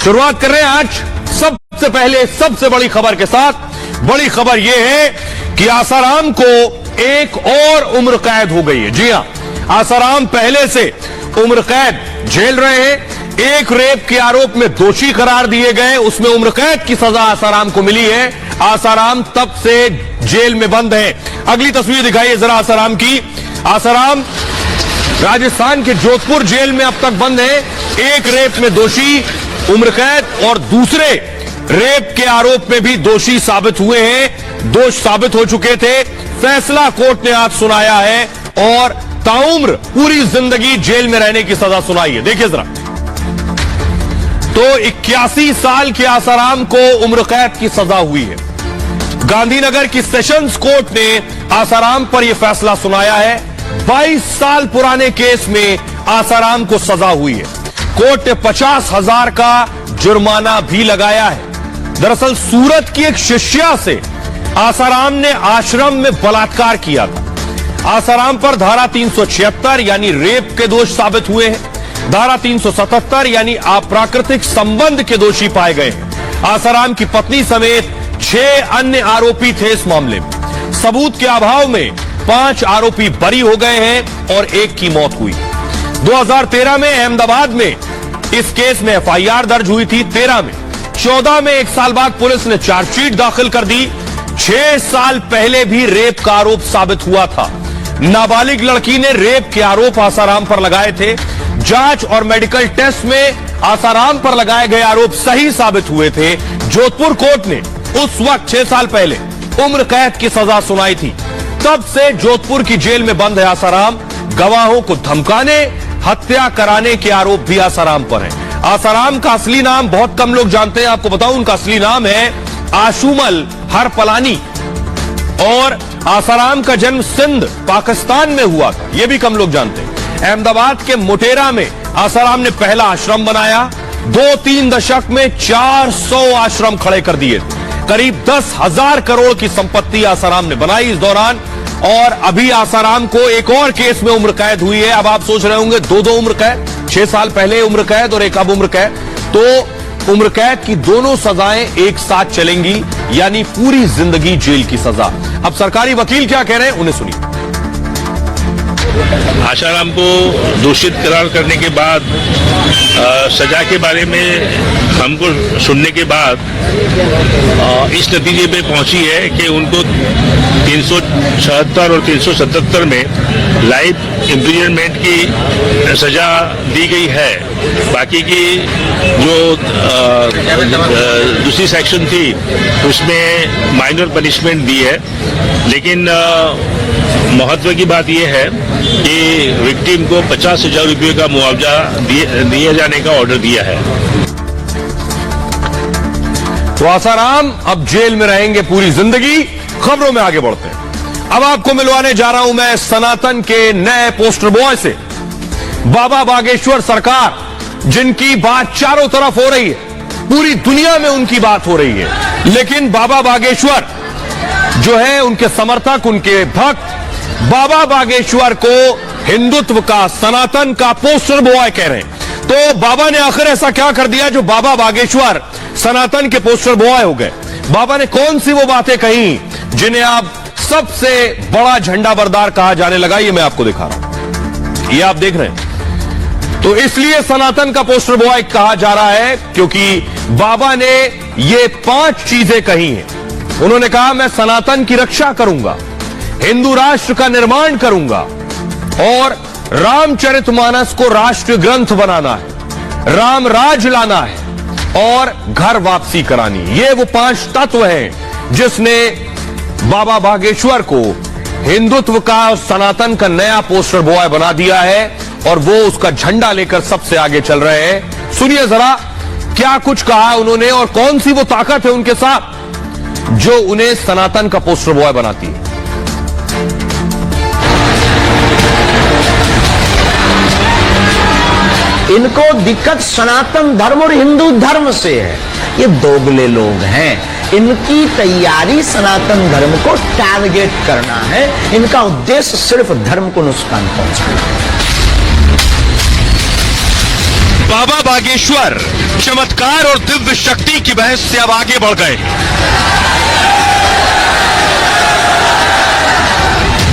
शुरुआत कर रहे हैं आज सबसे पहले सबसे बड़ी खबर के साथ। बड़ी खबर यह है कि आसाराम को एक और उम्र कैद हो गई है। जी हां, आसाराम पहले से उम्र कैद झेल रहे हैं। एक रेप के आरोप में दोषी करार दिए गए, उसमें उम्र कैद की सजा आसाराम को मिली है। आसाराम तब से जेल में बंद है। अगली तस्वीर दिखाइए जरा आसाराम की। आसाराम राजस्थान के जोधपुर जेल में अब तक बंद है। एक रेप में दोषी उम्र कैद और दूसरे रेप के आरोप में भी दोषी साबित हुए हैं। दोष साबित हो चुके थे। फैसला कोर्ट ने आज सुनाया है और ताउम्र पूरी जिंदगी जेल में रहने की सजा सुनाई है। देखिए जरा, तो 81 साल के आसाराम को उम्र कैद की सजा हुई है। गांधीनगर की सेशंस कोर्ट ने आसाराम पर यह फैसला सुनाया है। 22 साल पुराने केस में आसाराम को सजा हुई है। कोर्ट ने 50,000 का जुर्माना भी लगाया है। दरअसल सूरत की एक शिष्या से आसाराम ने आश्रम में बलात्कार किया था। आसाराम पर धारा 376 यानी रेप के दोष साबित हुए हैं। धारा 377 यानी अप्राकृतिक संबंध के दोषी पाए गए हैं। आसाराम की पत्नी समेत 6 अन्य आरोपी थे इस मामले में। सबूत के अभाव में 5 आरोपी बरी हो गए हैं और एक की मौत हुई। 2013 में अहमदाबाद में इस केस में एफआईआर दर्ज हुई थी। 13 में 14 में 1 साल बाद पुलिस ने चार्जशीट दाखिल कर दी। 6 साल पहले भी रेप का आरोप साबित हुआ था। नाबालिग लड़की ने रेप के आरोप आसाराम पर लगाए थे। जांच और मेडिकल टेस्ट में आसाराम पर लगाए गए आरोप सही साबित हुए थे। जोधपुर कोर्ट ने उस वक्त 6 साल पहले उम्र कैद की सजा सुनाई थी। तब से जोधपुर की जेल में बंद है आसाराम। गवाहों को धमकाने, हत्या कराने के आरोप भी आसाराम पर है। आसाराम का असली नाम बहुत कम लोग जानते हैं। आपको बताऊं, उनका असली नाम है आशुमल हरपलानी और आसाराम का जन्म सिंध पाकिस्तान में हुआ था। यह भी कम लोग जानते हैं। अहमदाबाद के मोटेरा में आसाराम ने पहला आश्रम बनाया। 2-3 दशक में 400 आश्रम खड़े कर दिए थे। करीब 10,000 करोड़ की संपत्ति आसाराम ने बनाई इस दौरान। और अभी आसाराम को एक और केस में उम्र कैद हुई है। अब आप सोच रहे होंगे 2 उम्र कैद, 6 साल पहले उम्र कैद और एक अब उम्र कैद, तो उम्र कैद की दोनों सजाएं एक साथ चलेंगी, यानी पूरी जिंदगी जेल की सजा। अब सरकारी वकील क्या कह रहे हैं उन्हें सुनिए। आसाराम को दोषित करार करने के बाद सजा के बारे में हमको सुनने के बाद इस नतीजे पे पहुंची है कि उनको 376 और 377 में लाइफ इम्प्रिजनमेंट की सजा दी गई है। बाकी की जो दूसरी सेक्शन थी उसमें माइनर पनिशमेंट दी है। लेकिन महत्व की बात यह है कि विक्टिम को 50,000 रुपये का मुआवजा दिए जाने का ऑर्डर दिया है। तो आसाराम अब जेल में रहेंगे पूरी जिंदगी। खबरों में आगे बढ़ते हैं। अब आपको मिलवाने जा रहा हूं मैं सनातन के नए पोस्टर बॉय से, बाबा बागेश्वर सरकार, जिनकी बात चारों तरफ हो रही है। पूरी दुनिया में उनकी बात हो रही है। लेकिन बाबा बागेश्वर जो है, उनके समर्थक, उनके भक्त बाबा बागेश्वर को हिंदुत्व का, सनातन का पोस्टर बॉय कह रहे हैं। तो बाबा ने आखिर ऐसा क्या कर दिया जो बाबा बागेश्वर सनातन के पोस्टर बॉय हो गए? बाबा ने कौन सी वो बातें कही जिन्हें आप सबसे बड़ा झंडा बरदार कहा जाने लगा? ये मैं आपको दिखा रहा हूं, ये आप देख रहे हैं। तो इसलिए सनातन का पोस्टर बॉय कहा जा रहा है क्योंकि बाबा ने ये 5 चीजें कही हैं। उन्होंने कहा, मैं सनातन की रक्षा करूंगा, हिंदू राष्ट्र का निर्माण करूंगा और रामचरितमानस को राष्ट्रीय ग्रंथ बनाना है, राम राज लाना है और घर वापसी करानी है। ये वो 5 तत्व हैं जिसने बाबा बागेश्वर को हिंदुत्व का और सनातन का नया पोस्टर बॉय बना दिया है और वो उसका झंडा लेकर सबसे आगे चल रहे हैं। सुनिए जरा क्या कुछ कहा उन्होंने और कौन सी वो ताकत है उनके साथ जो उन्हें सनातन का पोस्टर बॉय बनाती है। इनको दिक्कत सनातन धर्म और हिंदू धर्म से है। ये दोगले लोग हैं। इनकी तैयारी सनातन धर्म को टारगेट करना है। इनका उद्देश्य सिर्फ धर्म को नुकसान पहुंचाना है। बाबा बागेश्वर चमत्कार और दिव्य शक्ति की बहस से अब आगे बढ़ गए।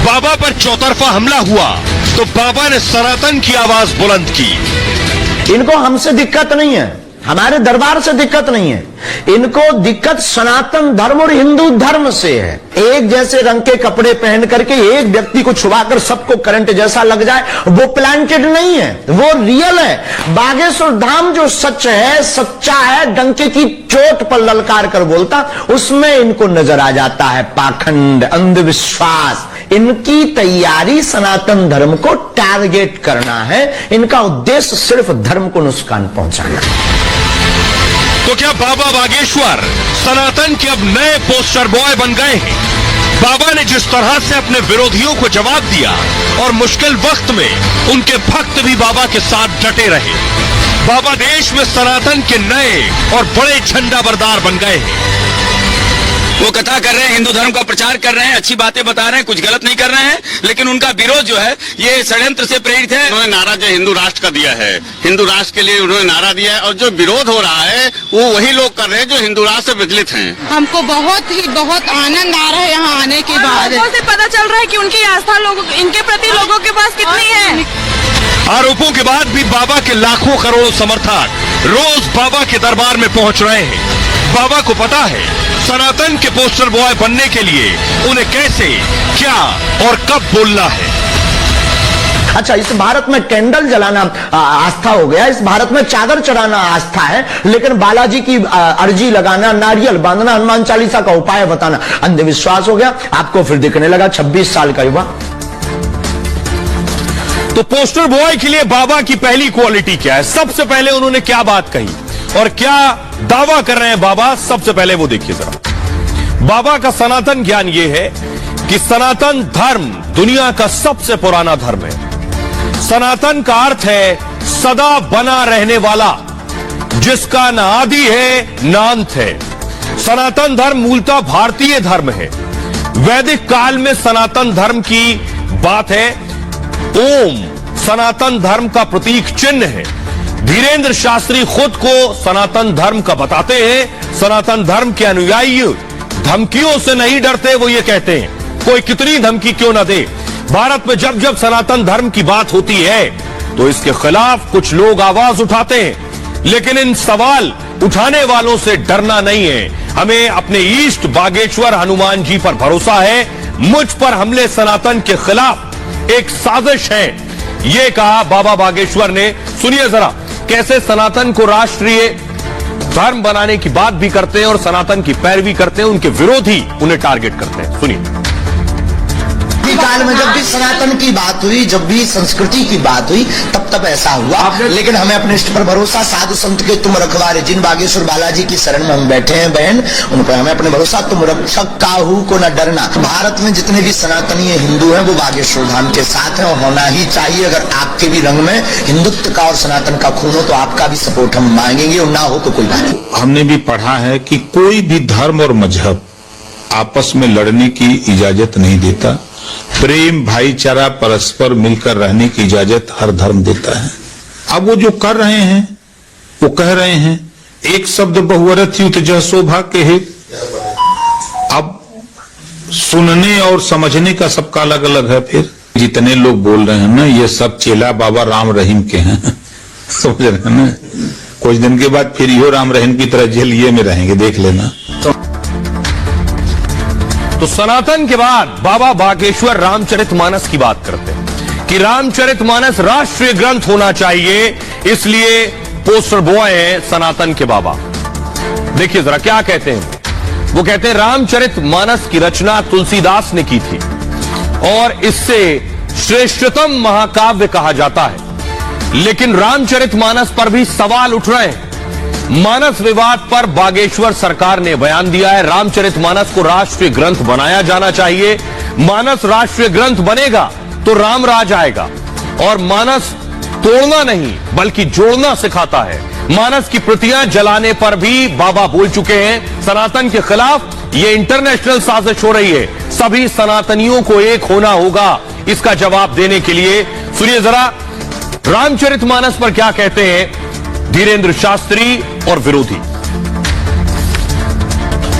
बाबा पर चौतरफा हमला हुआ तो बाबा ने सनातन की आवाज बुलंद की। इनको हमसे दिक्कत नहीं है, हमारे दरबार से दिक्कत नहीं है, इनको दिक्कत सनातन धर्म और हिंदू धर्म से है। एक जैसे रंग के कपड़े पहन करके एक व्यक्ति को छुपाकर सबको करंट जैसा लग जाए, वो प्लांटेड नहीं है, वो रियल है। बागेश्वर धाम जो सच है, सच्चा है, डंके की चोट पर ललकार कर बोलता, उसमें इनको नजर आ जाता है पाखंड, अंधविश्वास। इनकी तैयारी सनातन धर्म को टारगेट करना है, इनका उद्देश्य सिर्फ धर्म को नुकसान पहुंचाना है। तो क्या बाबा बागेश्वर सनातन के अब नए पोस्टर बॉय बन गए हैं? बाबा ने जिस तरह से अपने विरोधियों को जवाब दिया और मुश्किल वक्त में उनके भक्त भी बाबा के साथ डटे रहे, बाबा देश में सनातन के नए और बड़े झंडा बरदार बन गए हैं। वो कथा कर रहे हैं, हिंदू धर्म का प्रचार कर रहे हैं, अच्छी बातें बता रहे हैं, कुछ गलत नहीं कर रहे हैं, लेकिन उनका विरोध जो है ये षड्यंत्र से प्रेरित है। उन्होंने नारा जो हिंदू राष्ट्र का दिया है, हिंदू राष्ट्र के लिए उन्होंने नारा दिया है, और जो विरोध हो रहा है वो वही लोग कर रहे हैं जो हिंदू राष्ट्र से विचलित हैं। हमको बहुत आनंद आ रहा है यहाँ आने के बाद। लोगों से पता चल रहा है कि उनकी आस्था इनके प्रति लोगों के पास कितनी है। आरोपों के बाद भी बाबा के लाखों करोड़ों समर्थक रोज बाबा के दरबार में पहुंच रहे हैं। बाबा को पता है सनातन के पोस्टर बॉय बनने के लिए उन्हें कैसे, क्या और कब बोलना है। अच्छा, इस भारत में कैंडल जलाना आस्था हो गया, इस भारत में चादर चढ़ाना आस्था है, लेकिन बालाजी की अर्जी लगाना, नारियल बांधना, हनुमान चालीसा का उपाय बताना अंधविश्वास हो गया। आपको फिर दिखने लगा 26 साल का युवा। तो पोस्टर बॉय के लिए बाबा की पहली क्वालिटी क्या है? सबसे पहले उन्होंने क्या बात कही और क्या दावा कर रहे हैं बाबा, सबसे पहले वो देखिए जरा। बाबा का सनातन ज्ञान ये है कि सनातन धर्म दुनिया का सबसे पुराना धर्म है। सनातन का अर्थ है सदा बना रहने वाला, जिसका न आदि है न अंत है। सनातन धर्म मूलतः भारतीय धर्म है। वैदिक काल में सनातन धर्म की बात है। ओम सनातन धर्म का प्रतीक चिन्ह है। धीरेन्द्र शास्त्री खुद को सनातन धर्म का बताते हैं। सनातन धर्म के अनुयायी धमकियों से नहीं डरते, वो ये कहते हैं कोई कितनी धमकी क्यों ना दे। भारत में जब जब सनातन धर्म की बात होती है तो इसके खिलाफ कुछ लोग आवाज उठाते हैं, लेकिन इन सवाल उठाने वालों से डरना नहीं है। हमें अपने ईष्ट बागेश्वर हनुमान जी पर भरोसा है। मुझ पर हमले सनातन के खिलाफ एक साजिश है, ये कहा बाबा बागेश्वर ने। सुनिए जरा कैसे सनातन को राष्ट्रीय धर्म बनाने की बात भी करते हैं और सनातन की पैरवी करते हैं, उनके विरोधी उन्हें टारगेट करते हैं। सुनिए। काल में जब भी सनातन की बात हुई, जब भी संस्कृति की बात हुई, तब ऐसा हुआ, लेकिन हमें अपने इष्ट पर भरोसा। साधु संत के तुम रखवारे, जिन बागेश्वर बालाजी की शरण में हम बैठे हैं बहन, उन पर हमें अपने भरोसा। तुम रक्षक काहू को न डरना। भारत में जितने भी सनातनी हिंदू हैं वो बागेश्वर धाम के साथ हैं और होना ही चाहिए। अगर आपके भी रंग में हिंदुत्व का और सनातन का खून हो तो आपका भी सपोर्ट हम मांगेंगे, और ना हो तो कोई बात नहीं। हमने भी पढ़ा है कि कोई भी धर्म और मजहब आपस में लड़ने की इजाजत नहीं देता। प्रेम, भाईचारा, परस्पर मिलकर रहने की इजाजत हर धर्म देता है। अब वो जो कर रहे हैं, वो कह रहे हैं एक शब्द बहुअरथ युत जह शोभा के हित। अब सुनने और समझने का सबका अलग अलग है। फिर जितने लोग बोल रहे हैं ना, ये सब चेला बाबा राम रहीम के हैं। समझ रहे हैं ना? कुछ दिन के बाद फिर यो राम रहीम की तरह जेल में रहेंगे, देख लेना। तो सनातन के बाद बाबा बागेश्वर रामचरितमानस की बात करते हैं कि रामचरितमानस राष्ट्रीय ग्रंथ होना चाहिए, इसलिए पोस्टर बॉय हैं सनातन के बाबा। देखिए जरा क्या कहते हैं। वो कहते हैं रामचरितमानस की रचना तुलसीदास ने की थी और इससे श्रेष्ठतम महाकाव्य कहा जाता है, लेकिन रामचरितमानस पर भी सवाल उठ रहे हैं। मानस विवाद पर बागेश्वर सरकार ने बयान दिया है। रामचरितमानस को राष्ट्रीय ग्रंथ बनाया जाना चाहिए। मानस राष्ट्रीय ग्रंथ बनेगा तो राम राज आएगा, और मानस तोड़ना नहीं बल्कि जोड़ना सिखाता है। मानस की प्रतियां जलाने पर भी बाबा बोल चुके हैं। सनातन के खिलाफ ये इंटरनेशनल साजिश हो रही है। सभी सनातनियों को एक होना होगा इसका जवाब देने के लिए। सुनिए जरा रामचरितमानस पर क्या कहते हैं धीरेन्द्र शास्त्री और विरोधी।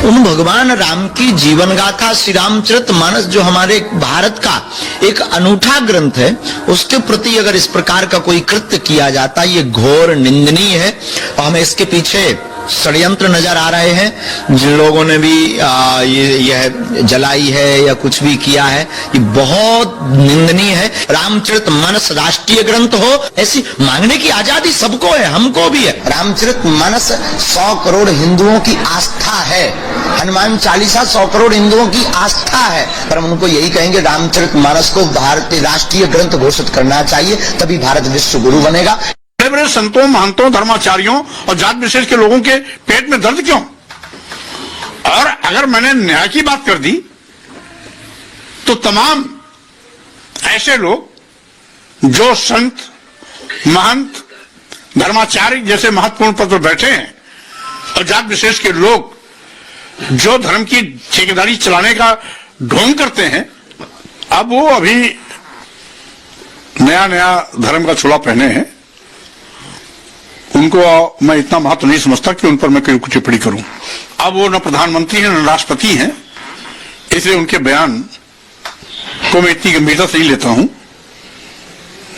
उन भगवान राम की जीवन गाथा श्री रामचरितमानस जो हमारे भारत का एक अनूठा ग्रंथ है, उसके प्रति अगर इस प्रकार का कोई कृत्य किया जाता, ये घोर निंदनीय है। और हमें इसके पीछे षड्यंत्र नजर आ रहे हैं। जिन लोगों ने भी यह जलाई है या कुछ भी किया है, ये बहुत निंदनीय है। रामचरितमानस राष्ट्रीय ग्रंथ हो, ऐसी मांगने की आजादी सबको है, हमको भी है। रामचरितमानस 100 करोड़ हिंदुओं की आस्था है। हनुमान चालीसा 100 करोड़ हिंदुओं की आस्था है। पर हम उनको यही कहेंगे, रामचरितमानस को भारतीय राष्ट्रीय ग्रंथ घोषित करना चाहिए, तभी भारत विश्व गुरु बनेगा। बड़े बड़े संतों, महंतों, धर्माचार्यों और जात विशेष के लोगों के पेट में दर्द क्यों? और अगर मैंने न्याय की बात कर दी तो तमाम ऐसे लोग जो संत, महंत, धर्माचार्य जैसे महत्वपूर्ण पद पर बैठे हैं और जात विशेष के लोग जो धर्म की ठेकेदारी चलाने का ढोंग करते हैं, अब वो अभी नया नया धर्म का चोला पहने हैं। उनको मैं इतना महत्व नहीं समझता कि उन पर मैं कुछ टिप्पणी करूं। अब वो न प्रधानमंत्री हैं न राष्ट्रपति हैं, इसलिए उनके बयान को मैं इतनी गंभीरता से नहीं लेता हूं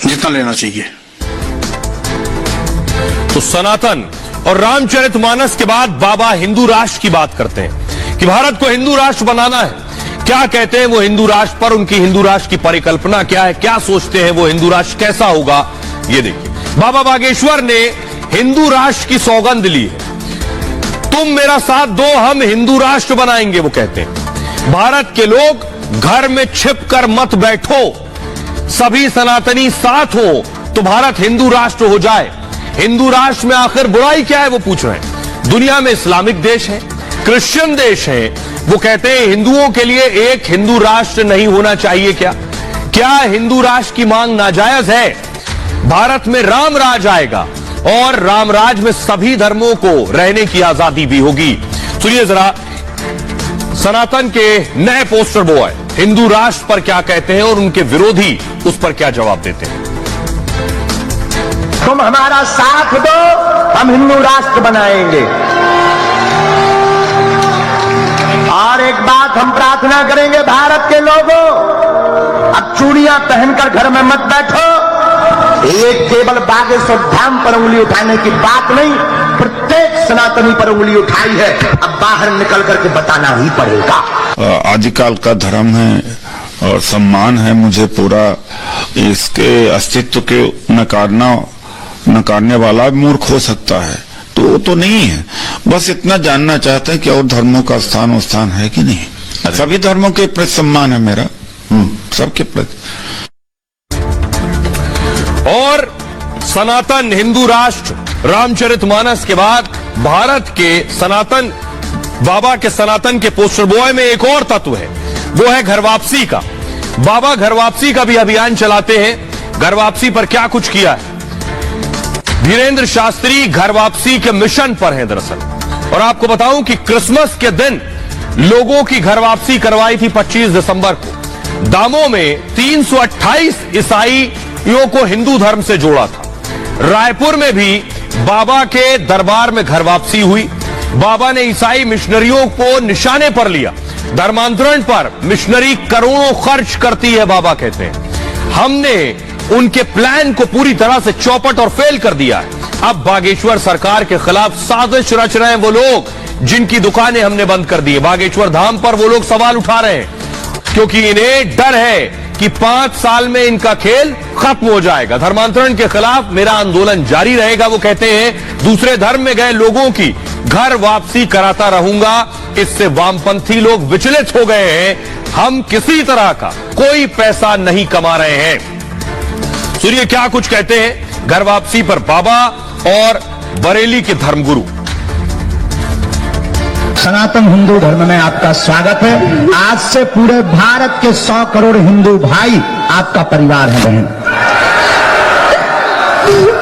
जितना लेना चाहिए। तो सनातन और रामचरितमानस के बाद बाबा हिंदू राष्ट्र की बात करते हैं कि भारत को हिंदू राष्ट्र बनाना है। क्या कहते हैं वो हिंदू राष्ट्र पर, उनकी हिंदू राष्ट्र की परिकल्पना क्या है, क्या सोचते हैं वो हिंदू राष्ट्र कैसा होगा, ये देखिए। बाबा बागेश्वर ने हिंदू राष्ट्र की सौगंध ली है। तुम मेरा साथ दो, हम हिंदू राष्ट्र बनाएंगे, वो कहते हैं। भारत के लोग घर में छिपकर मत बैठो, सभी सनातनी साथ हो तो भारत हिंदू राष्ट्र हो जाए। हिंदू राष्ट्र में आखिर बुराई क्या है, वो पूछ रहे हैं। दुनिया में इस्लामिक देश है, क्रिश्चियन देश है, वो कहते हैं हिंदुओं के लिए एक हिंदू राष्ट्र नहीं होना चाहिए क्या? क्या हिंदू राष्ट्र की मांग नाजायज है? भारत में राम राज आएगा और राम राज में सभी धर्मों को रहने की आजादी भी होगी। सुनिए जरा सनातन के नए पोस्टर बॉय हिंदू राष्ट्र पर क्या कहते हैं और उनके विरोधी उस पर क्या जवाब देते हैं। तुम हमारा साथ दो, हम हिंदू राष्ट्र बनाएंगे। और एक बात हम प्रार्थना करेंगे भारत के लोगों, अब चूड़ियां पहनकर घर में मत बैठो। एक केवल बागेश्वर धाम पर उंगली उठाने की बात नहीं, प्रत्येक सनातनी पर उंगली उठाई है। अब बाहर निकल करके बताना ही पड़ेगा। आदिकाल का धर्म है और सम्मान है मुझे पूरा। इसके अस्तित्व के नकारने वाला मूर्ख हो सकता है, तो वो तो नहीं है। बस इतना जानना चाहते हैं कि और धर्मों का स्थान है कि नहीं। सभी धर्मों के प्रति सम्मान है मेरा, सबके प्रति। और सनातन हिंदू राष्ट्र रामचरितमानस के बाद भारत के सनातन, बाबा के सनातन के पोस्टर बॉय में एक और तत्व है, वो है घर वापसी का। बाबा घर वापसी का भी अभियान चलाते हैं। घर वापसी पर क्या कुछ किया है? धीरेन्द्र शास्त्री घर वापसी के मिशन पर हैं दरअसल। और आपको बताऊं कि क्रिसमस के दिन लोगों की घर वापसी करवाई थी 25 दिसंबर को। दामों में 328 ईसाइयों को हिंदू धर्म से जोड़ा था। रायपुर में भी बाबा के दरबार में घर वापसी हुई। बाबा ने ईसाई मिशनरियों को निशाने पर लिया। धर्मांतरण पर मिशनरी करोड़ों खर्च करती है, बाबा कहते हैं। हमने उनके प्लान को पूरी तरह से चौपट और फेल कर दिया है। अब बागेश्वर सरकार के खिलाफ साजिश रच रहे हैं वो लोग जिनकी दुकानें हमने बंद कर दी है। बागेश्वर धाम पर वो लोग सवाल उठा रहे हैं क्योंकि इन्हें डर है कि 5 साल में इनका खेल खत्म हो जाएगा। धर्मांतरण के खिलाफ मेरा आंदोलन जारी रहेगा, वो कहते हैं। दूसरे धर्म में गए लोगों की घर वापसी कराता रहूंगा। इससे वामपंथी लोग विचलित हो गए हैं। हम किसी तरह का कोई पैसा नहीं कमा रहे हैं। सुनिए क्या कुछ कहते हैं घर वापसी पर बाबा और बरेली के धर्मगुरु। सनातन हिंदू धर्म में आपका स्वागत है। आज से पूरे भारत के 100 करोड़ हिंदू भाई आपका परिवार है, बहन।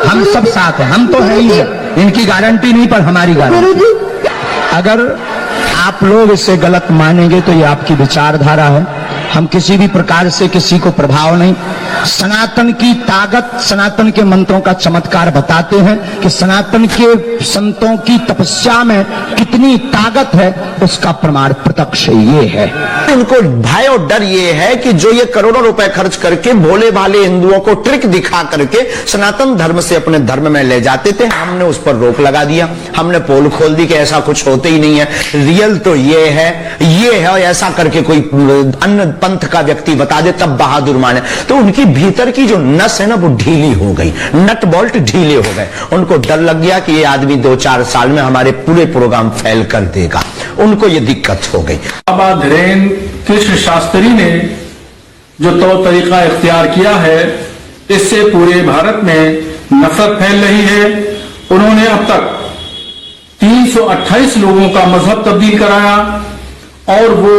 हम सब साथ हैं, हम तो है ही है। इनकी गारंटी नहीं पर हमारी गारंटी। अगर आप लोग इसे गलत मानेंगे तो ये आपकी विचारधारा है। हम किसी भी प्रकार से किसी को प्रभाव नहीं। सनातन की ताकत, सनातन के मंत्रों का चमत्कार बताते हैं कि सनातन के संतों की तपस्या में कितनी ताकत है, उसका प्रमाण प्रत्यक्ष ये है। उनको भय और डर ये है कि जो ये करोड़ों रुपए खर्च करके भोले भाले हिंदुओं को ट्रिक दिखा करके सनातन धर्म से अपने धर्म में ले जाते थे, हमने उस पर रोक लगा दिया, हमने पोल खोल दी कि ऐसा कुछ होते ही नहीं है, रियल तो ये है और ऐसा करके कोई अन्य पंथ का व्यक्ति बता दे तब बहादुर माने। तो उनकी भीतर की जो नस है ना वो ढीली हो गई, नट बोल्ट ढीले हो गए। उनको डर लग गया कि ये आदमी 2-4 साल में हमारे पूरे प्रोग्राम फेल कर देगा, उनको ये दिक्कत हो गई। बाबा धीरेन्द्र कृष्ण शास्त्री ने जो तौर तरीका इख्तियार किया है, इससे पूरे भारत में नफरत फैल रही है। उन्होंने अब तक 328 लोगों का मजहब तब्दील कराया और वो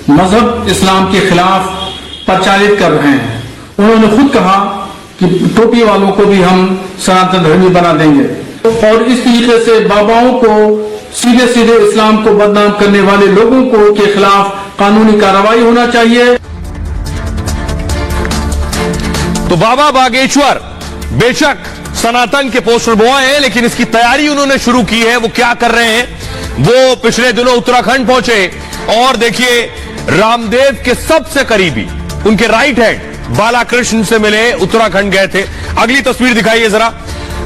मजहब इस्लाम के खिलाफ प्रचारित कर रहे हैं। उन्होंने खुद कहा कि टोपी वालों को भी हम सनातन धर्मी बना देंगे और इस तरीके से बाबाओं को सीधे सीधे इस्लाम को बदनाम करने वाले लोगों को के खिलाफ कानूनी कार्रवाई होना चाहिए। तो बाबा बागेश्वर बेशक सनातन के पोस्टर बॉय हैं, लेकिन इसकी तैयारी उन्होंने शुरू की है। वो क्या कर रहे हैं, वो पिछले दिनों उत्तराखंड पहुंचे और देखिए रामदेव के सबसे करीबी उनके राइट हैंड बालाकृष्ण से मिले, उत्तराखंड गए थे। अगली तस्वीर दिखाइए जरा,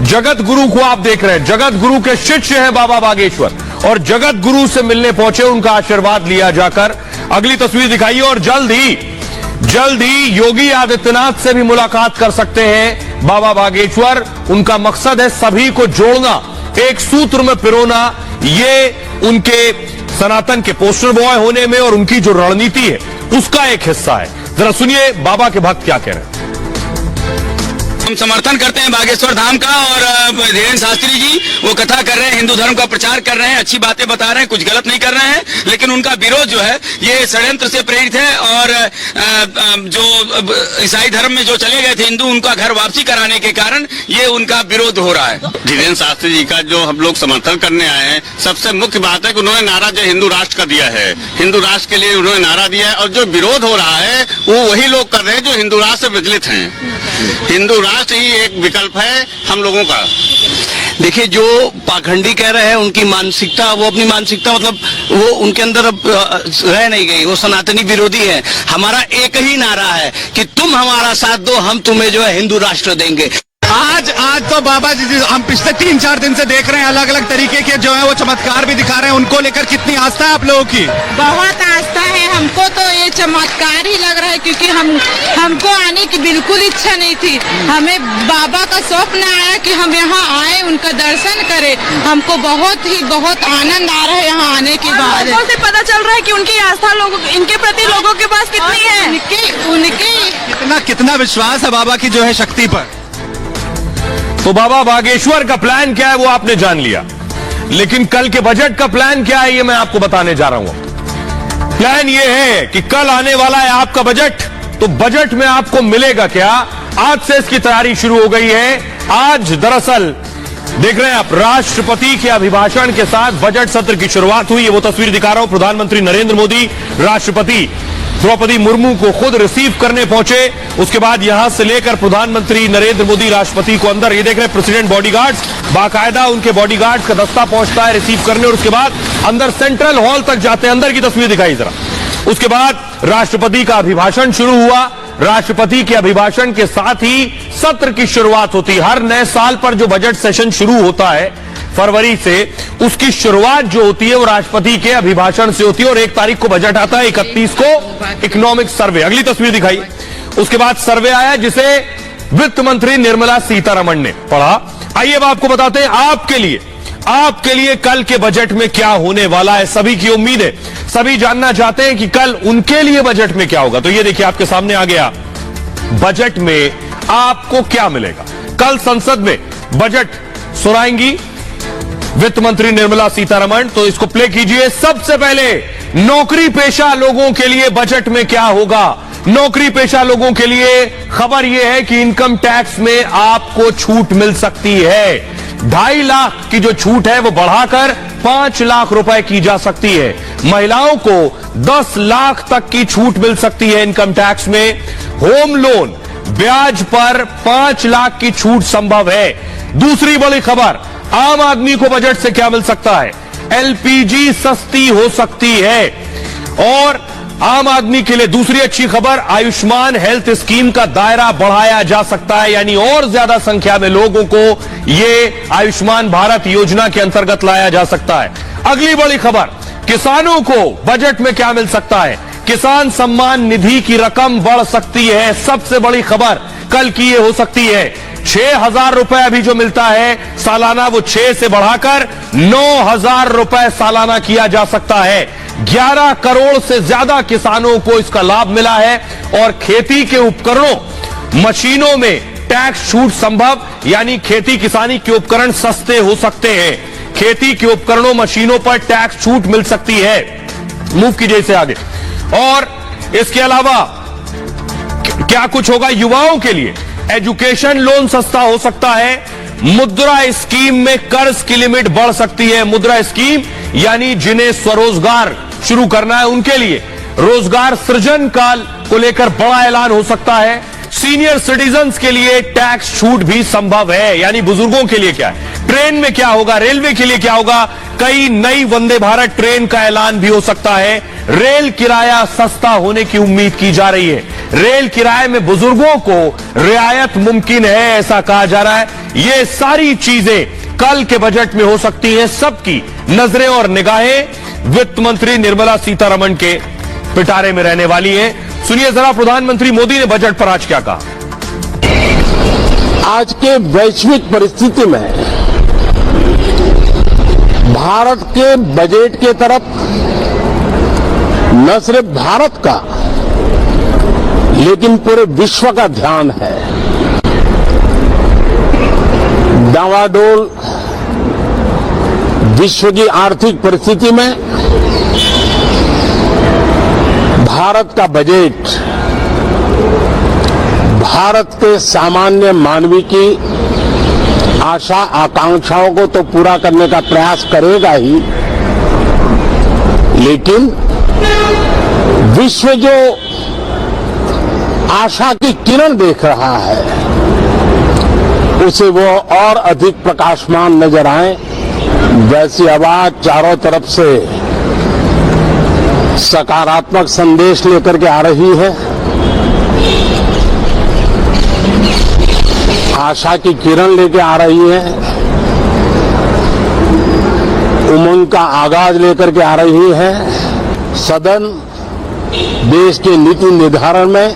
जगत गुरु को आप देख रहे हैं, जगत गुरु के शिष्य हैं बाबा बागेश्वर और जगत गुरु से मिलने पहुंचे, उनका आशीर्वाद लिया जाकर। अगली तस्वीर दिखाइए और जल्द ही योगी आदित्यनाथ से भी मुलाकात कर सकते हैं बाबा बागेश्वर। उनका मकसद है सभी को जोड़ना, एक सूत्र में पिरोना। ये उनके सनातन के पोस्टर बॉय होने में और उनकी जो रणनीति है उसका एक हिस्सा है। जरा सुनिए बाबा के भक्त क्या कह रहे हैं। हम समर्थन करते हैं बागेश्वर धाम का और धीरेन्द्र शास्त्री जी वो कथा कर रहे हैं, हिंदू धर्म का प्रचार कर रहे हैं, अच्छी बातें बता रहे हैं, कुछ गलत नहीं कर रहे हैं, लेकिन उनका विरोध जो है ये षड्यंत्र से प्रेरित है और जो ईसाई धर्म में जो चले गए थे हिंदू, उनका घर वापसी कराने के कारण ये उनका विरोध हो रहा है। धीरेन्द्र शास्त्री जी का जो हम लोग समर्थन करने आए हैं, सबसे मुख्य बात है कि उन्होंने नारा जो हिंदू राष्ट्र का दिया है, हिंदू राष्ट्र के लिए उन्होंने नारा दिया है और जो विरोध हो रहा है वो वही लोग कर रहे हैं जो हिंदू राष्ट्र से विचलित हैं। हिंदू राष्ट्र ही एक विकल्प है हम लोगों का। देखिए, जो पाखंडी कह रहे हैं उनकी मानसिकता, वो अपनी मानसिकता मतलब वो उनके अंदर अब रह नहीं गई, वो सनातनी विरोधी है। हमारा एक ही नारा है कि तुम हमारा साथ दो, हम तुम्हें जो है हिंदू राष्ट्र देंगे। आज तो बाबा जी हम पिछले 3-4 दिन से देख रहे हैं, अलग अलग तरीके के जो है वो चमत्कार भी दिखा रहे हैं। उनको लेकर कितनी आस्था है आप लोगों की? बहुत आस्था है, हमको तो ये चमत्कार ही लग रहा है, क्योंकि हमको आने की बिल्कुल इच्छा नहीं थी। हमें बाबा का स्वप्न आया कि हम यहाँ आए, उनका दर्शन करें। हमको बहुत आनंद आ रहा है यहाँ आने के बाद। से पता चल रहा है कि उनकी आस्था इनके प्रति लोगों के पास कितनी है, उनके कितना विश्वास है बाबा की जो है शक्ति पर। तो बाबा बागेश्वर का प्लान क्या है वो आपने जान लिया, लेकिन कल के बजट का प्लान क्या है ये मैं आपको बताने जा रहा हूं। प्लान ये है कि कल आने वाला है आपका बजट, तो बजट में आपको मिलेगा क्या, आज से इसकी तैयारी शुरू हो गई है। आज दरअसल देख रहे हैं आप, राष्ट्रपति के अभिभाषण के साथ बजट सत्र की शुरुआत हुई है। वो तस्वीर दिखा रहा हूं, प्रधानमंत्री नरेंद्र मोदी राष्ट्रपति द्रौपदी मुर्मू को खुद रिसीव करने पहुंचे। उसके बाद यहां से लेकर प्रधानमंत्री नरेंद्र मोदी राष्ट्रपति को अंदर, ये देख रहे हैं प्रेसिडेंट बॉडीगार्ड्स, बाकायदा उनके बॉडीगार्ड्स का दस्ता पहुंचता है रिसीव करने और उसके बाद अंदर सेंट्रल हॉल तक जाते हैं। अंदर की तस्वीर दिखाई जरा। उसके बाद राष्ट्रपति का अभिभाषण शुरू हुआ। राष्ट्रपति के अभिभाषण के साथ ही सत्र की शुरुआत होती है। हर नए साल पर जो बजट सेशन शुरू होता है फरवरी से, उसकी शुरुआत जो होती है वो राष्ट्रपति के अभिभाषण से होती है और 1 तारीख को बजट आता है, 31 को इकोनॉमिक सर्वे। अगली तस्वीर दिखाई। उसके बाद सर्वे आया जिसे वित्त मंत्री निर्मला सीतारमण ने पढ़ा। आइए अब आपको बताते हैं आपके लिए कल के बजट में क्या होने वाला है। सभी की उम्मीद है, सभी जानना चाहते हैं कि कल उनके लिए बजट में क्या होगा। तो ये देखिए आपके सामने आ गया, बजट में आपको क्या मिलेगा। कल संसद में बजट सुनाएंगी वित्त मंत्री निर्मला सीतारमण, तो इसको प्ले कीजिए। सबसे पहले नौकरी पेशा लोगों के लिए बजट में क्या होगा। नौकरी पेशा लोगों के लिए खबर यह है कि इनकम टैक्स में आपको छूट मिल सकती है। 2.5 लाख की जो छूट है वो बढ़ाकर 5 लाख रुपए की जा सकती है। महिलाओं को 10 लाख तक की छूट मिल सकती है इनकम टैक्स में। होम लोन ब्याज पर 5 लाख की छूट संभव है। दूसरी बड़ी खबर, आम आदमी को बजट से क्या मिल सकता है? एलपीजी सस्ती हो सकती है। और आम आदमी के लिए दूसरी अच्छी खबर, आयुष्मान हेल्थ स्कीम का दायरा बढ़ाया जा सकता है, यानी और ज्यादा संख्या में लोगों को यह आयुष्मान भारत योजना के अंतर्गत लाया जा सकता है। अगली बड़ी खबर, किसानों को बजट में क्या मिल सकता है? किसान सम्मान निधि की रकम बढ़ सकती है। सबसे बड़ी खबर कल की ये हो सकती है। 6,000 रुपए अभी जो मिलता है सालाना, वो 6 से बढ़ाकर 9,000 रुपए सालाना किया जा सकता है। 11 करोड़ से ज्यादा किसानों को इसका लाभ मिला है। और खेती के उपकरणों, मशीनों में टैक्स छूट संभव, यानी खेती किसानी के उपकरण सस्ते हो सकते हैं। खेती के उपकरणों, मशीनों पर टैक्स छूट मिल सकती है। मूव कीजिए इसे आगे। और इसके अलावा क्या कुछ होगा युवाओं के लिए? एजुकेशन लोन सस्ता हो सकता है। मुद्रा स्कीम में कर्ज की लिमिट बढ़ सकती है। मुद्रा स्कीम यानी जिन्हें स्वरोजगार शुरू करना है उनके लिए रोजगार सृजन काल को लेकर बड़ा ऐलान हो सकता है। सीनियर सिटीजन्स के लिए टैक्स छूट भी संभव है, यानी बुजुर्गों के लिए क्या है। ट्रेन में क्या होगा, रेलवे के लिए क्या होगा? कई नई वंदे भारत ट्रेन का ऐलान भी हो सकता है। रेल किराया सस्ता होने की उम्मीद की जा रही है। रेल किराए में बुजुर्गों को रियायत मुमकिन है, ऐसा कहा जा रहा है। ये सारी चीजें कल के बजट में हो सकती हैं। सबकी नजरें और निगाहें वित्त मंत्री निर्मला सीतारमण के पिटारे में रहने वाली हैं। सुनिए जरा प्रधानमंत्री मोदी ने बजट पर आज क्या कहा। आज के वैश्विक परिस्थिति में भारत के बजट के तरफ न सिर्फ भारत का लेकिन पूरे विश्व का ध्यान है। डावाडोल विश्व की आर्थिक परिस्थिति में भारत का बजट भारत के सामान्य मानवी की आशा आकांक्षाओं को तो पूरा करने का प्रयास करेगा ही, लेकिन विश्व जो आशा की किरण देख रहा है उसे वो और अधिक प्रकाशमान नजर आए, वैसी आवाज चारों तरफ से सकारात्मक संदेश लेकर के आ रही है। आशा की किरण लेके आ रही है, उमंग का आगाज लेकर के आ रही है। सदन देश के नीति निर्धारण में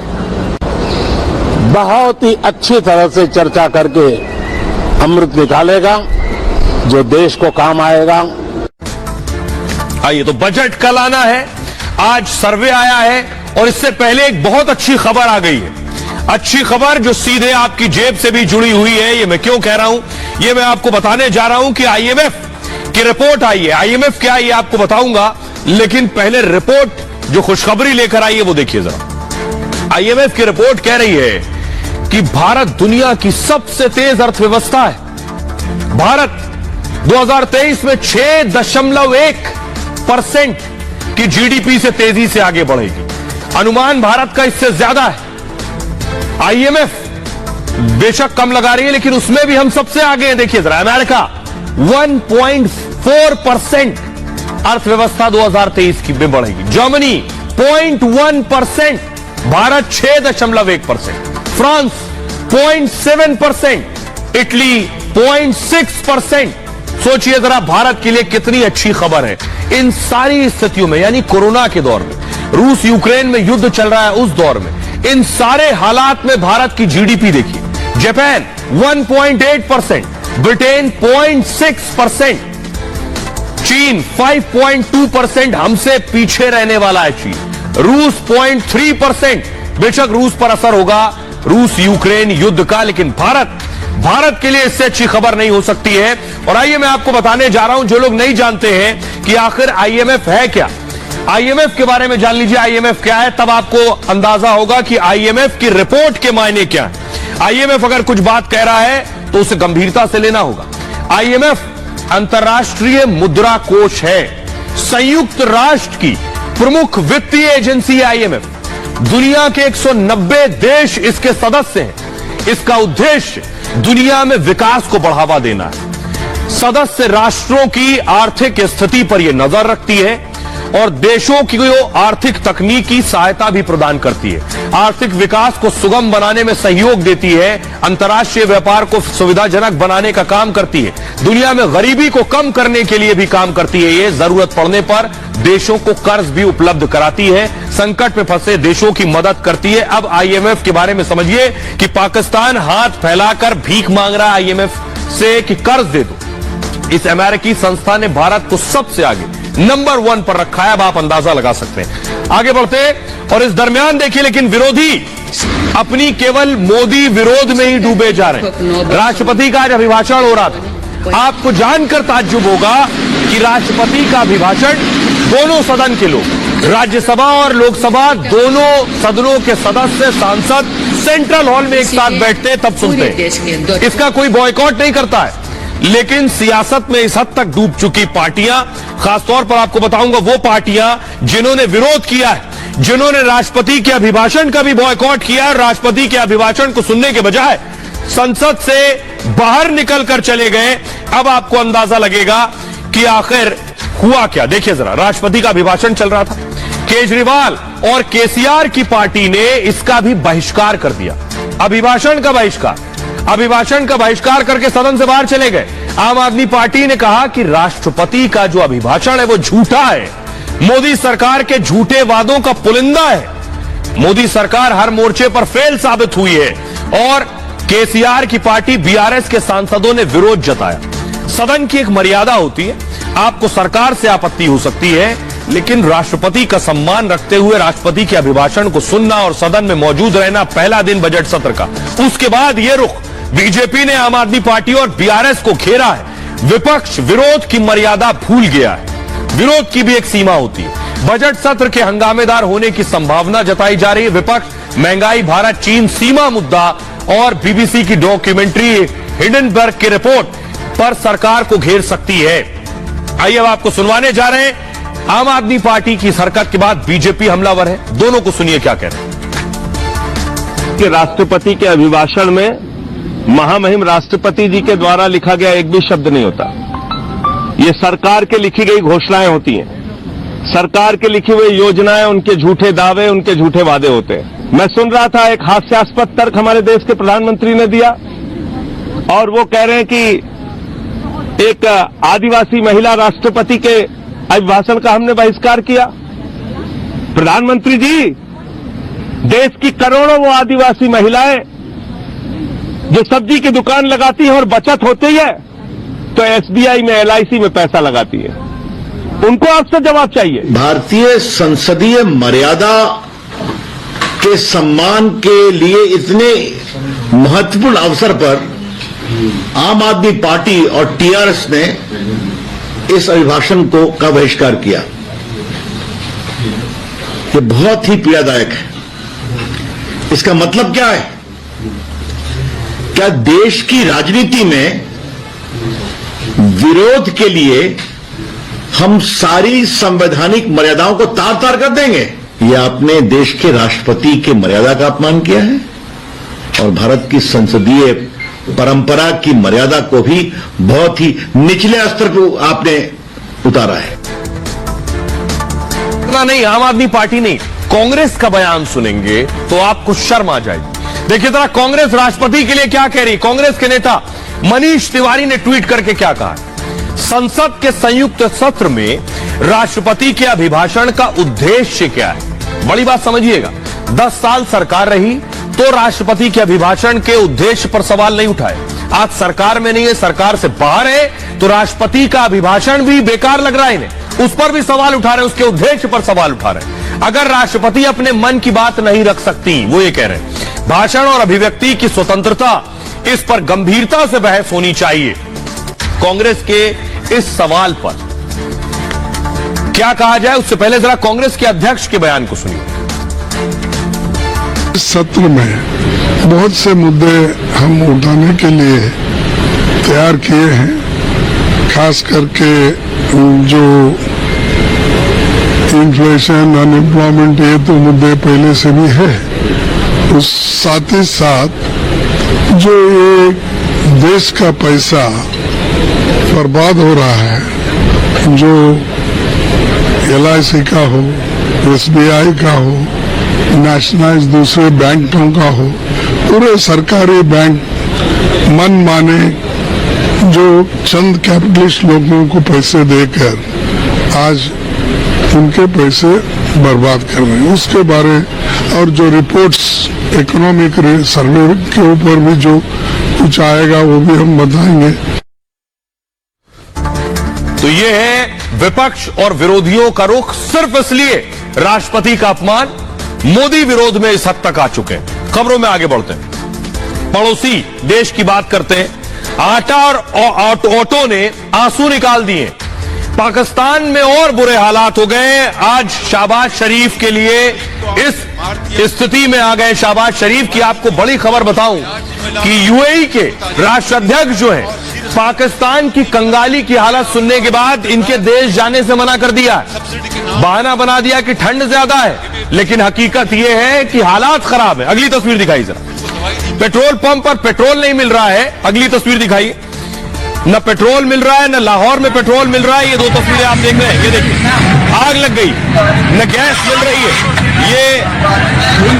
बहुत ही अच्छी तरह से चर्चा करके अमृत निकालेगा जो देश को काम आएगा। आइए, तो बजट कल आना है, आज सर्वे आया है और इससे पहले एक बहुत अच्छी खबर आ गई है। अच्छी खबर जो सीधे आपकी जेब से भी जुड़ी हुई है। ये मैं क्यों कह रहा हूं, ये मैं आपको बताने जा रहा हूं कि आईएमएफ की रिपोर्ट आई है। आईएमएफ क्या है ये आपको बताऊंगा, लेकिन पहले रिपोर्ट जो खुशखबरी लेकर आई है वो देखिए जरा। आईएमएफ की रिपोर्ट कह रही है कि भारत दुनिया की सबसे तेज अर्थव्यवस्था है। भारत 2023 में 6.1% की जीडीपी से तेजी से आगे बढ़ेगी। अनुमान भारत का इससे ज्यादा है। आईएमएफ बेशक कम लगा रही है, लेकिन उसमें भी हम सबसे आगे हैं। देखिए जरा, अमेरिका 1.4% अर्थव्यवस्था 2023 की में बढ़ेगी। Germany 0.1%, Bharat 6.1%, France 0.7%, Italy 0.6%। सोचिए जरा भारत के लिए कितनी अच्छी खबर है। इन सारी स्थितियों में, यानी कोरोना के दौर में, रूस यूक्रेन में युद्ध चल रहा है उस दौर में, इन सारे हालात में भारत की जीडीपी देखिए। जापान 1.8%, ब्रिटेन 0.6%, चीन 5.2%, हमसे पीछे रहने वाला है चीन। रूस 0.3%, बेशक रूस पर असर होगा रूस यूक्रेन युद्ध का, लेकिन भारत के लिए इससे अच्छी खबर नहीं हो सकती है। और आइए मैं आपको बताने जा रहा हूं, जो लोग नहीं जानते हैं कि आखिर आईएमएफ है क्या, आईएमएफ के बारे में जान लीजिए। आईएमएफ क्या है, तब आपको अंदाजा होगा कि आईएमएफ की रिपोर्ट के मायने क्या है। आईएमएफ अगर कुछ बात कह रहा है तो उसे गंभीरता से लेना होगा। आईएमएफ अंतर्राष्ट्रीय मुद्रा कोष है, संयुक्त राष्ट्र की प्रमुख वित्तीय एजेंसी आईएमएफ, दुनिया के 190 देश इसके सदस्य हैं। इसका उद्देश्य दुनिया में विकास को बढ़ावा देना है। सदस्य राष्ट्रों की आर्थिक स्थिति पर यह नजर रखती है और देशों की आर्थिक तकनीकी सहायता भी प्रदान करती है। आर्थिक विकास को सुगम बनाने में सहयोग देती है, अंतर्राष्ट्रीय व्यापार को सुविधाजनक बनाने का काम करती है, दुनिया में गरीबी को कम करने के लिए भी काम करती है। ये जरूरत पड़ने पर देशों को कर्ज भी उपलब्ध कराती है, संकट में फंसे देशों की मदद करती है। अब आईएमएफ के बारे में समझिए कि पाकिस्तान हाथ फैलाकर भीख मांग रहा है आईएमएफ से कि कर्ज दे दो। इस अमेरिकी संस्था ने भारत को सबसे आगे नंबर 1 पर रखा है। अब आप अंदाजा लगा सकते हैं। आगे बढ़ते और इस दरमियान देखिए, लेकिन विरोधी अपनी केवल मोदी विरोध में ही डूबे जा रहे हैं। राष्ट्रपति का आज अभिभाषण हो रहा था। आपको जानकर ताज्जुब होगा कि राष्ट्रपति का अभिभाषण दोनों सदन के लोग, राज्यसभा और लोकसभा दोनों सदनों के सदस्य, सांसद सेंट्रल हॉल में एक साथ बैठते हैं, तब सुनते हैं। इसका कोई बॉयकॉट नहीं करता है। लेकिन सियासत में इस हद तक डूब चुकी पार्टियां, खासतौर पर आपको बताऊंगा वो पार्टियां जिन्होंने विरोध किया है, जिन्होंने राष्ट्रपति के अभिभाषण का भी बॉयकॉट किया है, राष्ट्रपति के अभिभाषण को सुनने के बजाय संसद से बाहर निकलकर चले गए। अब आपको अंदाजा लगेगा कि आखिर हुआ क्या। देखिए जरा, राष्ट्रपति का अभिभाषण चल रहा था, केजरीवाल और केसीआर की पार्टी ने इसका भी बहिष्कार कर दिया। अभिभाषण का बहिष्कार करके सदन से बाहर चले गए। आम आदमी पार्टी ने कहा कि राष्ट्रपति का जो अभिभाषण है वो झूठा है, मोदी सरकार के झूठे वादों का पुलिंदा है। मोदी सरकार हर मोर्चे पर फेल साबित हुई है और केसीआर की पार्टी बीआरएस के सांसदों ने विरोध जताया। सदन की एक मर्यादा होती है, आपको सरकार से आपत्ति हो सकती है, लेकिन राष्ट्रपति का सम्मान रखते हुए राष्ट्रपति के अभिभाषण को सुनना और सदन में मौजूद रहना पहला दिन बजट सत्र का। उसके बाद यह रुख बीजेपी ने आम आदमी पार्टी और बीआरएस को घेरा है। विपक्ष विरोध की मर्यादा भूल गया है। विरोध की भी एक सीमा होती है। बजट सत्र के हंगामेदार होने की संभावना जताई जा रही है। विपक्ष महंगाई, भारत चीन सीमा मुद्दा और बीबीसी की डॉक्यूमेंट्री हिंडनबर्ग की रिपोर्ट पर सरकार को घेर सकती है। आइए अब आपको सुनवाने जा रहे हैं। आम आदमी पार्टी की इस हरकत के बाद बीजेपी हमलावर है। दोनों को सुनिए क्या कह रहे हैं। कि राष्ट्रपति के अभिभाषण में महामहिम राष्ट्रपति जी के द्वारा लिखा गया एक भी शब्द नहीं होता। ये सरकार के लिखी गई घोषणाएं होती हैं, सरकार के लिखी हुई योजनाएं, उनके झूठे दावे, उनके झूठे वादे होते हैं। मैं सुन रहा था एक हास्यास्पद तर्क हमारे देश के प्रधानमंत्री ने दिया और वो कह रहे हैं कि एक आदिवासी महिला राष्ट्रपति के अभिभाषण का हमने बहिष्कार किया। प्रधानमंत्री जी, देश की करोड़ों वो आदिवासी महिलाएं जो सब्जी की दुकान लगाती है और बचत होती है तो एसबीआई में, एलआईसी में पैसा लगाती है, उनको आपसे जवाब चाहिए। भारतीय संसदीय मर्यादा के सम्मान के लिए इतने महत्वपूर्ण अवसर पर आम आदमी पार्टी और टीआरएस ने इस अभिभाषण का बहिष्कार किया। ये बहुत ही पीड़ादायक है। इसका मतलब क्या है? क्या देश की राजनीति में विरोध के लिए हम सारी संवैधानिक मर्यादाओं को तार तार कर देंगे? यह आपने देश के राष्ट्रपति के मर्यादा का अपमान किया है और भारत की संसदीय परंपरा की मर्यादा को भी बहुत ही निचले स्तर पर आपने उतारा है। नहीं, आम आदमी पार्टी नहीं, कांग्रेस का बयान सुनेंगे तो आपको शर्म आ जाएगी। देखिए जरा कांग्रेस राष्ट्रपति के लिए क्या कह रही। कांग्रेस के नेता मनीष तिवारी ने ट्वीट करके क्या कहा। संसद के संयुक्त सत्र में राष्ट्रपति के अभिभाषण का उद्देश्य क्या है? बड़ी बात समझिएगा। 10 साल सरकार रही तो राष्ट्रपति के अभिभाषण के उद्देश्य पर सवाल नहीं उठाए। आज सरकार में नहीं है, सरकार से बाहर है, तो राष्ट्रपति का अभिभाषण भी बेकार लग रहा है इन्हें, उस पर भी सवाल उठा रहे हैं, उसके उद्देश्य पर सवाल उठा रहे हैं। अगर राष्ट्रपति अपने मन की बात नहीं रख सकती, वो ये कह रहे हैं, भाषण और अभिव्यक्ति की स्वतंत्रता, इस पर गंभीरता से बहस होनी चाहिए। कांग्रेस के इस सवाल पर क्या कहा जाए, उससे पहले जरा कांग्रेस के अध्यक्ष के बयान को सुनिए। इस सत्र में बहुत से मुद्दे हम उठाने के लिए तैयार किए हैं। खास करके जो इन्फ्लेशन, अनएम्प्लॉयमेंट, ये तो मुद्दे पहले से भी है। उस साथ ही साथ जो ये देश का पैसा बर्बाद हो रहा है, जो LIC का हो, SBI का हो, नेशनलाइज दूसरे बैंकों का हो, पूरे सरकारी बैंक मन माने जो चंद कैपिटलिस्ट लोगों को पैसे देकर आज उनके पैसे बर्बाद कर रहे हैं, उसके बारे और जो रिपोर्ट्स इकोनॉमिक सर्वे के ऊपर भी जो कुछ आएगा वो भी हम बताएंगे। तो ये है विपक्ष और विरोधियों का रुख। सिर्फ इसलिए राष्ट्रपति का अपमान, मोदी विरोध में इस हद तक आ चुके हैं। खबरों में आगे बढ़ते हैं, पड़ोसी देश की बात करते हैं। आटा और ऑटो ने आंसू निकाल दिए। पाकिस्तान में और बुरे हालात हो गए। आज शहबाज शरीफ के लिए इस स्थिति में आ गए शहबाज शरीफ की आपको बड़ी खबर बताऊं कि यूएई के राष्ट्राध्यक्ष जो है, पाकिस्तान की कंगाली की हालत सुनने के बाद इनके देश जाने से मना कर दिया। बहाना बना दिया कि ठंड ज्यादा है, लेकिन हकीकत यह है कि हालात खराब है। अगली तस्वीर दिखाई जरा। पेट्रोल पंप पर पेट्रोल नहीं मिल रहा है। अगली तस्वीर दिखाइए। न पेट्रोल मिल रहा है, न लाहौर में पेट्रोल मिल रहा है। ये दो तस्वीरें आप देख रहे हैं, ये देखिए, आग लग गई, न गैस मिल रही है। ये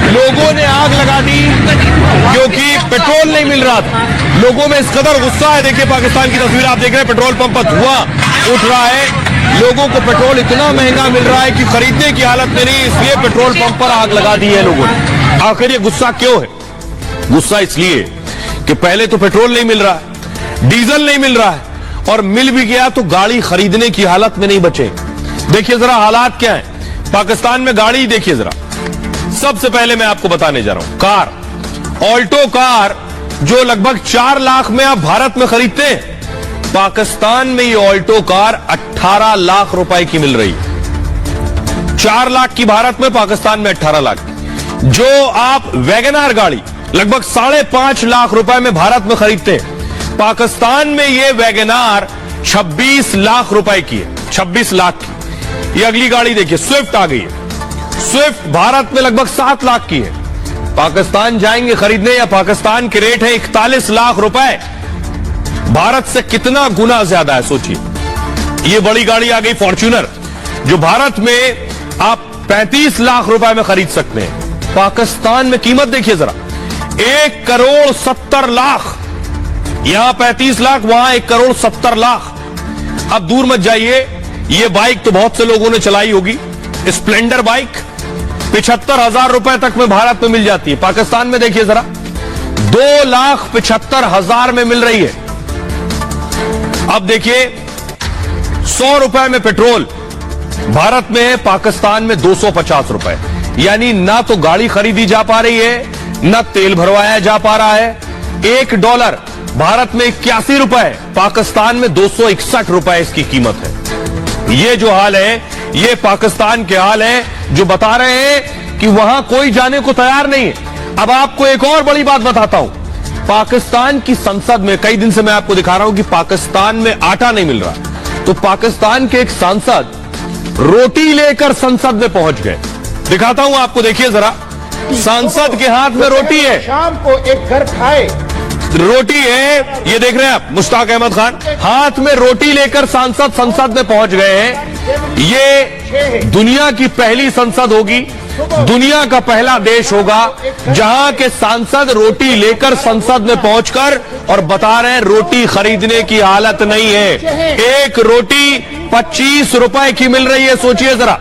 लोगों ने आग लगा दी क्योंकि पेट्रोल नहीं मिल रहा था। लोगों में इस कदर गुस्सा है। देखिए पाकिस्तान की तस्वीर आप देख रहे हैं, पेट्रोल पंप पर धुआं उठ रहा है। लोगों को पेट्रोल इतना महंगा मिल रहा है कि खरीदने की हालत में नहीं, इसलिए पेट्रोल पंप पर आग लगा दी है लोगों ने। आखिर ये गुस्सा क्यों है? गुस्सा इसलिए कि पहले तो पेट्रोल नहीं मिल रहा है, डीजल नहीं मिल रहा है, और मिल भी गया तो गाड़ी खरीदने की हालत में नहीं बचे। देखिए जरा हालात क्या है पाकिस्तान में। गाड़ी देखिए जरा। सबसे पहले मैं आपको बताने जा रहा हूं, कार, ऑल्टो कार जो लगभग 4 लाख में आप भारत में खरीदते हैं, पाकिस्तान में ये ऑल्टो कार 18 लाख रुपए की मिल रही है। 4 लाख की भारत में, पाकिस्तान में 18 लाख। जो आप वैगनार गाड़ी लगभग 5.5 लाख रुपए में भारत में खरीदते हैं, पाकिस्तान में ये वैगनार 26 लाख रुपए की है। 26 लाख की। ये अगली गाड़ी देखिए, स्विफ्ट आ गई है। स्विफ्ट भारत में लगभग 7 लाख की है। पाकिस्तान जाएंगे खरीदने, या पाकिस्तान के रेट है 41 लाख रुपए, भारत से कितना गुना ज्यादा है सोचिए। ये बड़ी गाड़ी आ गई फॉर्च्यूनर, जो भारत में आप 35 लाख रुपए में खरीद सकते हैं। पाकिस्तान में कीमत देखिए जरा, 1,70,00,000। यहां 35 लाख, वहां 1,70,00,000। अब दूर मत जाइए, ये बाइक तो बहुत से लोगों ने चलाई होगी, स्प्लेंडर बाइक 75,000 रुपए तक में भारत में मिल जाती है। पाकिस्तान में देखिए जरा, 2,75,000 में मिल रही है। अब देखिए 100 रुपए में पेट्रोल भारत में है, पाकिस्तान में 250 रुपए। यानी ना तो गाड़ी खरीदी जा पा रही है, ना तेल भरवाया जा पा रहा है। $1 भारत में 81 रुपए, पाकिस्तान में 261 रुपए इसकी कीमत है। ये जो हाल है, ये पाकिस्तान के हाल है, जो बता रहे हैं कि वहां कोई जाने को तैयार नहीं है। अब आपको एक और बड़ी बात बताता हूं, पाकिस्तान की संसद में, कई दिन से मैं आपको दिखा रहा हूं कि पाकिस्तान में आटा नहीं मिल रहा, तो पाकिस्तान के एक सांसद रोटी लेकर संसद में पहुंच गए। दिखाता हूं आपको, देखिए जरा, सांसद के हाथ में रोटी है, शाम को एक घर खाए रोटी है, ये देख रहे हैं आप, मुश्ताक अहमद खान हाथ में रोटी लेकर सांसद संसद में पहुंच गए हैं। ये दुनिया की पहली संसद होगी, दुनिया का पहला देश होगा जहां के सांसद रोटी लेकर संसद में पहुंचकर और बता रहे हैं रोटी खरीदने की हालत नहीं है। एक रोटी 25 रुपए की मिल रही है, सोचिए जरा,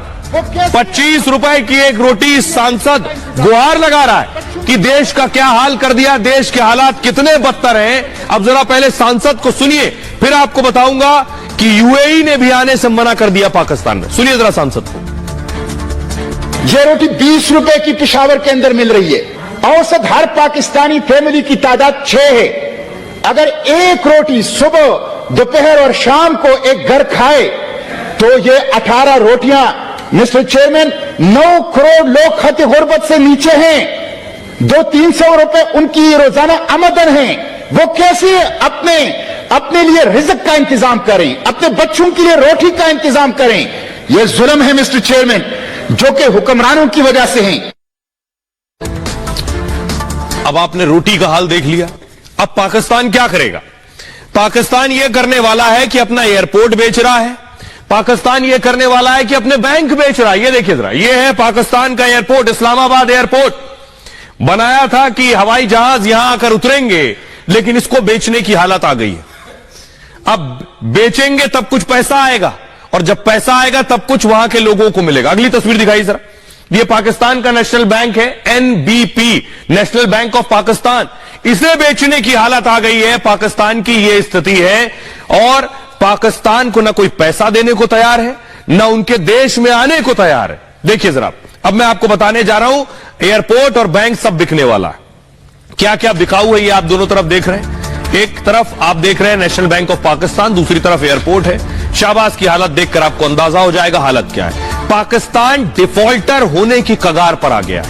25 रुपए की एक रोटी। सांसद गुहार लगा रहा है कि देश का क्या हाल कर दिया, देश के हालात कितने बदतर हैं। अब जरा पहले सांसद को सुनिए, फिर आपको बताऊंगा कि यूएई ने भी आने से मना कर दिया पाकिस्तान में। सुनिए जरा सांसद को। यह रोटी 20 रुपए की पेशावर के अंदर मिल रही है। औसत हर पाकिस्तानी फैमिली की तादाद 6 है। अगर एक रोटी सुबह, दोपहर और शाम को एक घर खाए तो ये 18 रोटियां, मिस्टर चेयरमैन, 9 करोड़ लोग खत गुर्बत से नीचे हैं। 200-300 रुपए उनकी रोजाना आमदन है। वो कैसे अपने अपने लिए रिज़्क का इंतजाम करें, अपने बच्चों के लिए रोटी का इंतजाम करें। यह जुल्म है मिस्टर चेयरमैन, जो कि हुक्मरानों की वजह से हैं। अब आपने रोटी का हाल देख लिया, अब पाकिस्तान क्या करेगा? पाकिस्तान यह करने वाला है कि अपना एयरपोर्ट बेच रहा है, पाकिस्तान यह करने वाला है कि अपने बैंक बेच रहा है। ये देखिए जरा, यह है पाकिस्तान का एयरपोर्ट, इस्लामाबाद एयरपोर्ट। बनाया था कि हवाई जहाज यहां आकर उतरेंगे, लेकिन इसको बेचने की हालत आ गई है। अब बेचेंगे तब कुछ पैसा आएगा, और जब पैसा आएगा तब कुछ वहां के लोगों को मिलेगा। अगली तस्वीर दिखाई जरा, यह पाकिस्तान का नेशनल बैंक है, NBP, national bank of Pakistan. इसे बेचने की हालत आ गई है, पाकिस्तान की यह स्थिति है। और पाकिस्तान को ना कोई पैसा देने को तैयार है, ना उनके देश में आने को तैयार है। देखिए जरा, अब मैं आपको बताने जा रहा हूं, एयरपोर्ट और बैंक सब बिकने वाला है। क्या क्या बिकाऊ है ये आप दोनों तरफ देख रहे हैं। एक तरफ आप देख रहे हैं नेशनल बैंक ऑफ पाकिस्तान, दूसरी तरफ एयरपोर्ट है। शाहबाज की हालत देखकर आपको अंदाजा हो जाएगा हालत क्या है। पाकिस्तान डिफॉल्टर होने की कगार पर आ गया।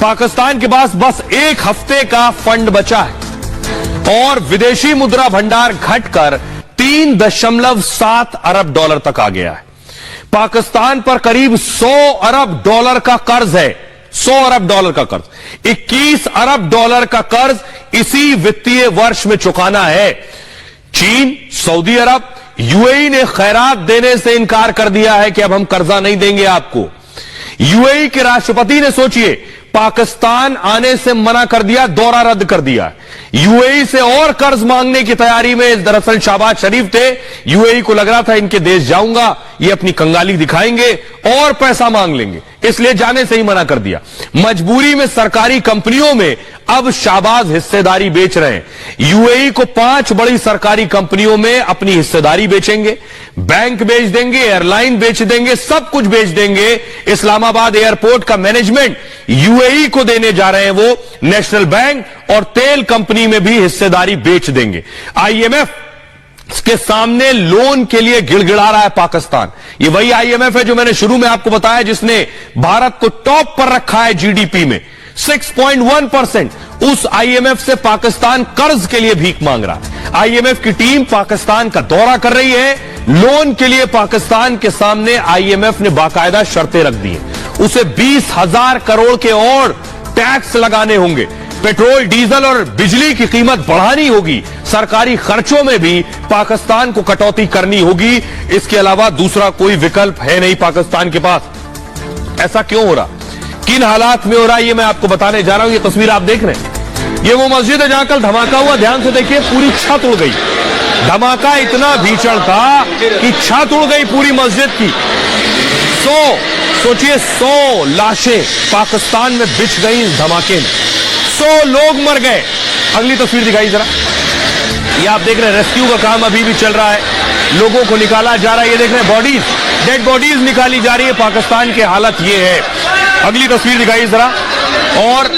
पाकिस्तान के पास बस एक हफ्ते का फंड बचा है और विदेशी मुद्रा भंडार घटकर 3.7 अरब डॉलर तक आ गया है। पाकिस्तान पर करीब 100 अरब डॉलर का कर्ज है, 100 अरब डॉलर का कर्ज। 21 अरब डॉलर का कर्ज इसी वित्तीय वर्ष में चुकाना है। चीन, सऊदी अरब, यूएई ने खैरात देने से इनकार कर दिया है कि अब हम कर्जा नहीं देंगे आपको। यूएई के राष्ट्रपति ने, सोचिए, पाकिस्तान आने से मना कर दिया, दौरा रद्द कर दिया। यूएई से और कर्ज मांगने की तैयारी में दरअसल शहबाज शरीफ थे। यूएई को लग रहा था इनके देश जाऊंगा, ये अपनी कंगाली दिखाएंगे और पैसा मांग लेंगे, इसलिए जाने से ही मना कर दिया। मजबूरी में सरकारी कंपनियों में अब शहबाज हिस्सेदारी बेच रहे हैं। यूएई को 5 बड़ी सरकारी कंपनियों में अपनी हिस्सेदारी बेचेंगे, बैंक बेच देंगे, एयरलाइन बेच देंगे, सब कुछ बेच देंगे। इस्लामाबाद एयरपोर्ट का मैनेजमेंट यूएई को देने जा रहे हैं वो, नेशनल बैंक और तेल कंपनी में भी हिस्सेदारी बेच देंगे। आईएमएफ के सामने लोन के लिए गिड़गिड़ा रहा है पाकिस्तान। ये वही आईएमएफ है जो मैंने शुरू में आपको बताया, जिसने भारत को टॉप पर रखा है जीडीपी में, 6.1%। उस आईएमएफ से पाकिस्तान कर्ज के लिए भीख मांग रहा है। आईएमएफ की टीम पाकिस्तान का दौरा कर रही है। लोन के लिए पाकिस्तान के सामने आईएमएफ ने बाकायदा शर्तें रख दी हैं। उसे 20,000 करोड़ के और टैक्स लगाने होंगे, पेट्रोल, डीजल और बिजली की कीमत बढ़ानी होगी, सरकारी खर्चों में भी पाकिस्तान को कटौती करनी होगी। इसके अलावा दूसरा कोई विकल्प है नहीं पाकिस्तान के पास। ऐसा क्यों हो रहा, किन हालात में हो रहा है, ये मैं आपको बताने जा रहा हूं। ये तस्वीर आप देख रहे हैं, ये वो मस्जिद है जहां कल धमाका हुआ। ध्यान से देखिए, पूरी छत उड़ गई। धमाका इतना भीषण था कि छत उड़ गई पूरी मस्जिद की। सोचिए 100 लाशें पाकिस्तान में बिछ गई इस धमाके में, 100 लोग मर गए। अगली तस्वीर दिखाई जरा, ये आप देख रहे हैं, रेस्क्यू का काम अभी भी चल रहा है, लोगों को निकाला जा रहा है। ये देख रहे हैं, बॉडीज, डेड बॉडीज निकाली जा रही है। पाकिस्तान की हालत ये है। अगली तस्वीर दिखाई जरा, और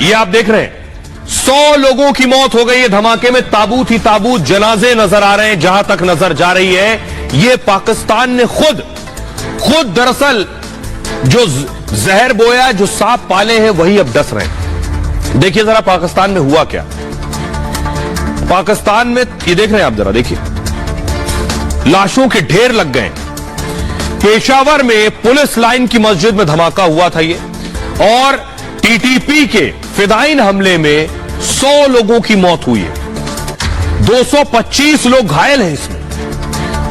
ये आप देख रहे हैं 100 लोगों की मौत हो गई है धमाके में। ताबूत ही ताबूत, जनाजे नजर आ रहे हैं जहां तक नजर जा रही है। ये पाकिस्तान ने खुद दरअसल जो जहर बोया, जो सांप पाले हैं, वही अब डस रहे हैं। देखिए जरा पाकिस्तान में हुआ क्या। पाकिस्तान में ये देख रहे हैं आप, जरा देखिए, लाशों के ढेर लग गए। पेशावर में पुलिस लाइन की मस्जिद में धमाका हुआ था ये, और टीटीपी के फिदाइन हमले में 100 लोगों की मौत हुई है, 225 लोग घायल हैं इसमें।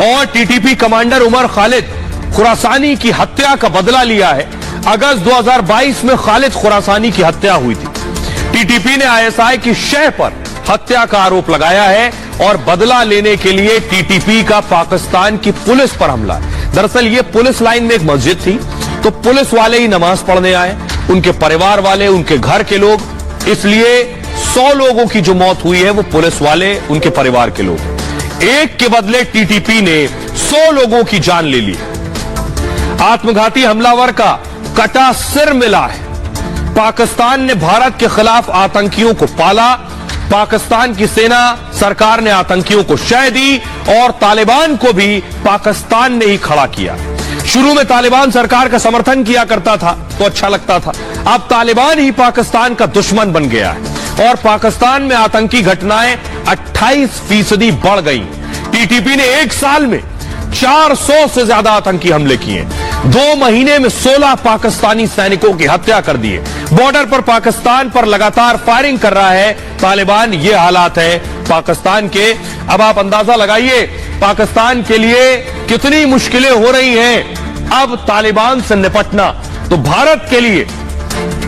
और टीटीपी कमांडर उमर खालिद खुरासानी की हत्या का बदला लिया है। अगस्त 2022 में खालिद खुरासानी की हत्या हुई थी। टीटीपी ने आईएसआई की शह पर हत्या का आरोप लगाया है और बदला लेने के लिए टीटीपी का पाकिस्तान की पुलिस पर हमला है। दरअसल ये पुलिस लाइन में एक मस्जिद थी, तो पुलिस वाले ही नमाज पढ़ने आए, उनके परिवार वाले, उनके घर के लोग, इसलिए 100 लोगों की जो मौत हुई है वो पुलिस वाले, उनके परिवार के लोग। एक के बदले टीटीपी ने 100 लोगों की जान ले ली। आत्मघाती हमलावर का कटा सिर मिला है। पाकिस्तान ने भारत के खिलाफ आतंकियों को पाला। पाकिस्तान की सेना, सरकार ने आतंकियों को शह दी और तालिबान को भी पाकिस्तान ने ही खड़ा किया। शुरू में तालिबान सरकार का समर्थन किया करता था तो अच्छा लगता था, अब तालिबान ही पाकिस्तान का दुश्मन बन गया है और पाकिस्तान में आतंकी घटनाएं 28% बढ़ गई। टीटीपी ने एक साल में 400 से ज्यादा आतंकी हमले किए। 2 महीने में 16 पाकिस्तानी सैनिकों की हत्या कर दी है। बॉर्डर पर पाकिस्तान पर लगातार फायरिंग कर रहा है तालिबान। ये हालात है पाकिस्तान के। अब आप अंदाजा लगाइए पाकिस्तान के लिए कितनी मुश्किलें हो रही हैं अब तालिबान से निपटना। तो भारत के लिए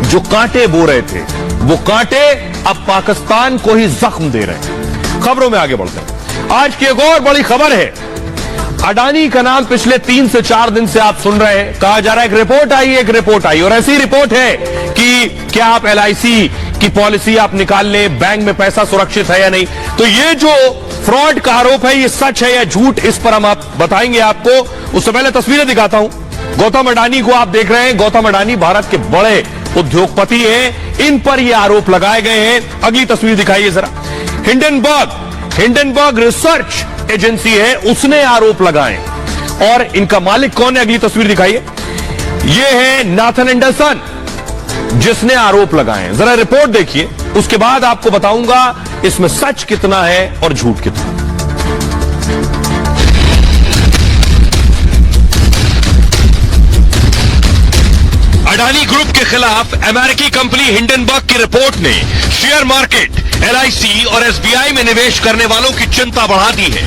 जो कांटे बो रहे थे वो कांटे अब पाकिस्तान को ही जख्म दे रहे हैं। खबरों में आगे बढ़ते हैं। आज की एक और बड़ी खबर है। अडानी का नाम पिछले 3 से 4 दिन से आप सुन रहे हैं। कहा जा रहा है एक रिपोर्ट आई और ऐसी रिपोर्ट है कि क्या आप LIC की पॉलिसी आप निकाल लें, बैंक में पैसा सुरक्षित है या नहीं। तो ये जो फ्रॉड का आरोप है ये सच है या झूठ, इस पर हम आप बताएंगे आपको। उससे पहले तस्वीरें दिखाता हूं। गौतम अडानी को आप देख रहे हैं। गौतम अडानी भारत के बड़े उद्योगपति हैं। इन पर ये आरोप लगाए गए हैं। अगली तस्वीर दिखाइए जरा। हिंडनबर्ग रिसर्च एजेंसी है, उसने आरोप लगाए और इनका मालिक कौन है अगली तस्वीर दिखाइए। ये है नाथन एंडरसन जिसने आरोप लगाए। जरा रिपोर्ट देखिए, उसके बाद आपको बताऊंगा इसमें सच कितना है और झूठ कितना। अडानी ग्रुप के खिलाफ अमेरिकी कंपनी हिंडनबर्ग की रिपोर्ट ने शेयर मार्केट, LIC और SBI में निवेश करने वालों की चिंता बढ़ा दी है।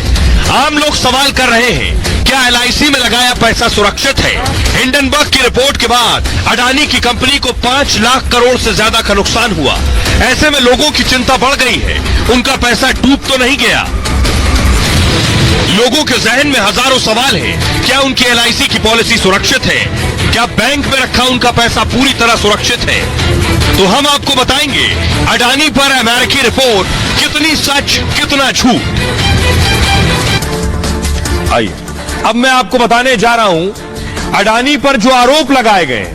आम लोग सवाल कर रहे हैं क्या LIC में लगाया पैसा सुरक्षित है। हिंडनबर्ग की रिपोर्ट के बाद अडानी की कंपनी को 5 लाख करोड़ से ज्यादा का नुकसान हुआ। ऐसे में लोगों की चिंता बढ़ गई है, उनका पैसा डूब तो नहीं गया। लोगों के जहन में हजारों सवाल हैं। क्या उनकी LIC की पॉलिसी सुरक्षित है? क्या बैंक में रखा उनका पैसा पूरी तरह सुरक्षित है? तो हम आपको बताएंगे अडानी पर अमेरिकी रिपोर्ट कितनी सच कितना झूठ। आइए अब मैं आपको बताने जा रहा हूं अडानी पर जो आरोप लगाए गए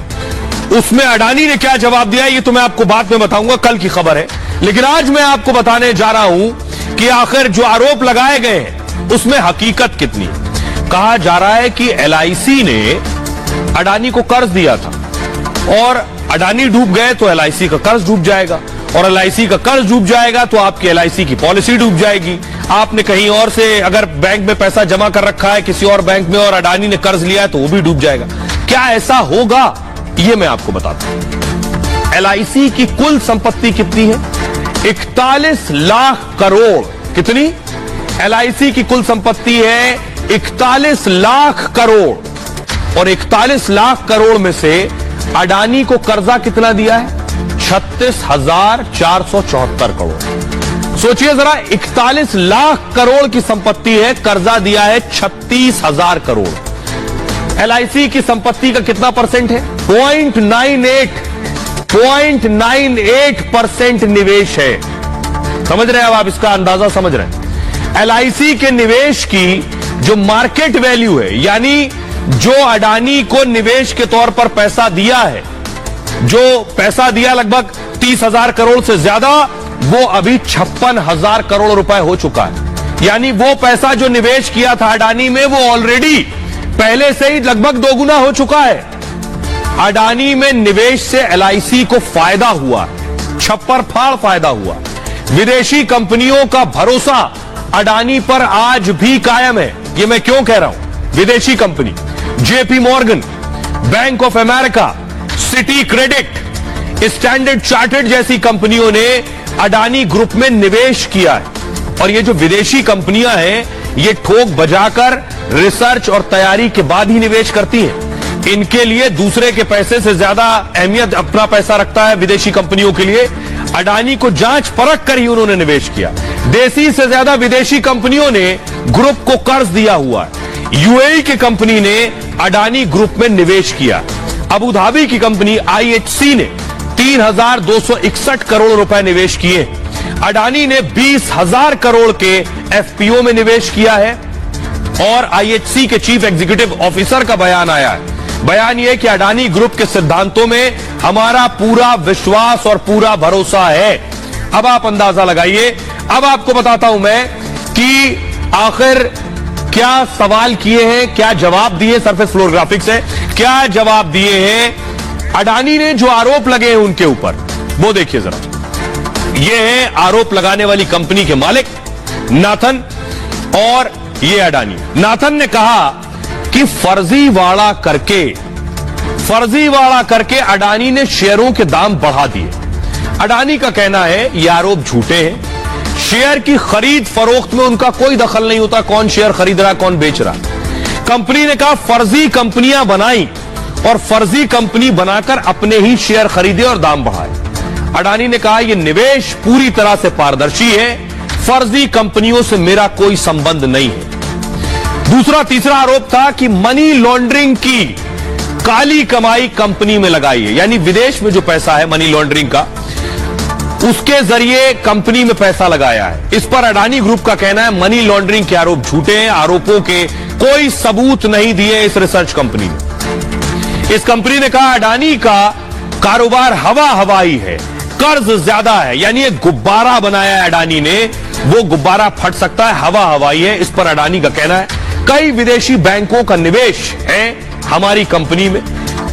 उसमें अडानी ने क्या जवाब दिया। ये तो मैं आपको बाद में बताऊंगा, कल की खबर है। लेकिन आज मैं आपको बताने जा रहा हूं कि आखिर जो आरोप लगाए गए हैं उसमें हकीकत कितनी। कहा जा रहा है कि LIC ने अडानी को कर्ज दिया था और अडानी डूब गए तो LIC का कर्ज डूब जाएगा और LIC का कर्ज डूब जाएगा तो आपकी LIC की पॉलिसी डूब जाएगी। आपने कहीं और से अगर बैंक में पैसा जमा कर रखा है किसी और बैंक में और अडानी ने कर्ज लिया है तो वो भी डूब जाएगा। क्या ऐसा होगा ये मैं आपको बताता हूं। LIC की कुल संपत्ति कितनी है? 41 लाख करोड़। कितनी? LIC की कुल संपत्ति है 41 लाख करोड़ और 41 लाख करोड़ में से अडानी को कर्जा कितना दिया है? 36,474 करोड़। सोचिए जरा, 41 लाख करोड़ की संपत्ति है, कर्जा दिया है 36,000 करोड़। LIC की संपत्ति का कितना परसेंट है? 0.98% निवेश है। समझ रहे हैं अब आप इसका अंदाजा समझ रहे हैं। LIC के निवेश की जो मार्केट वैल्यू है, यानी जो अडानी को निवेश के तौर पर पैसा दिया है, जो पैसा दिया लगभग 30,000 करोड़ से ज्यादा, वो अभी 56,000 करोड़ रुपए हो चुका है। यानी वो पैसा जो निवेश किया था अडानी में वो ऑलरेडी पहले से ही लगभग दोगुना हो चुका है। अडानी में निवेश से LIC को फायदा हुआ, छप्पर फाड़ फायदा हुआ। विदेशी कंपनियों का भरोसा अडानी पर आज भी कायम है। ये मैं क्यों कह रहा हूं? विदेशी company JP Morgan, bank of America, city credit, standard chartered जैसी कंपनियों ने अडानी ग्रुप में निवेश किया है। और ये जो विदेशी कंपनियां हैं ये ठोक बजाकर रिसर्च और तैयारी के बाद ही निवेश करती हैं। इनके लिए दूसरे के पैसे से ज्यादा अहमियत अपना पैसा रखता है विदेशी कंपनियों के लिए। अडानी को जांच परख कर ही उन्होंने निवेश किया। देसी से ज्यादा विदेशी कंपनियों ने ग्रुप को कर्ज दिया हुआ है। UAE की कंपनी ने अडानी ग्रुप में निवेश किया। अबू धाबी की कंपनी IHC ने 3,261 करोड़ रुपए निवेश किए। अडानी ने 20,000 करोड़ के FPO में निवेश किया है। और IHC के चीफ एग्जीक्यूटिव ऑफिसर का बयान आया है। बयान यह कि अडानी ग्रुप के सिद्धांतों में हमारा पूरा विश्वास और पूरा भरोसा है। अब आप अंदाजा लगाइए। अब आपको बताता हूं मैं कि आखिर क्या सवाल किए हैं, क्या जवाब दिए। सरफेस फ्लोरोग्राफिक्स है, क्या जवाब दिए हैं अडानी ने जो आरोप लगे हैं उनके ऊपर, वो देखिए जरा। ये है आरोप लगाने वाली कंपनी के मालिक नाथन और ये अडानी। नाथन ने कहा कि फर्जीवाड़ा करके अडानी ने शेयरों के दाम बढ़ा दिए। अडानी का कहना है ये आरोप झूठे हैं। शेयर की खरीद फरोख्त में उनका कोई दखल नहीं होता, कौन शेयर खरीद रहा कौन बेच रहा। कंपनी ने कहा फर्जी कंपनियां बनाई और फर्जी कंपनी बनाकर अपने ही शेयर खरीदे और दाम बढ़ाए। अडानी ने कहा यह निवेश पूरी तरह से पारदर्शी है, फर्जी कंपनियों से मेरा कोई संबंध नहीं है। तीसरा आरोप था कि मनी लॉन्ड्रिंग की काली कमाई कंपनी में लगाई है, यानी विदेश में जो पैसा है मनी लॉन्ड्रिंग का, उसके जरिए कंपनी में पैसा लगाया है। इस पर अडानी ग्रुप का कहना है मनी लॉन्ड्रिंग के आरोप झूठे हैं, आरोपों के कोई सबूत नहीं दिए इस रिसर्च कंपनी ने। इस कंपनी ने कहा अडानी का कारोबार हवाई है, कर्ज ज्यादा है, यानी एक गुब्बारा बनाया है अडानी ने, वो गुब्बारा फट सकता है, हवाई है। इस पर अडानी का कहना है कई विदेशी बैंकों का निवेश है हमारी कंपनी में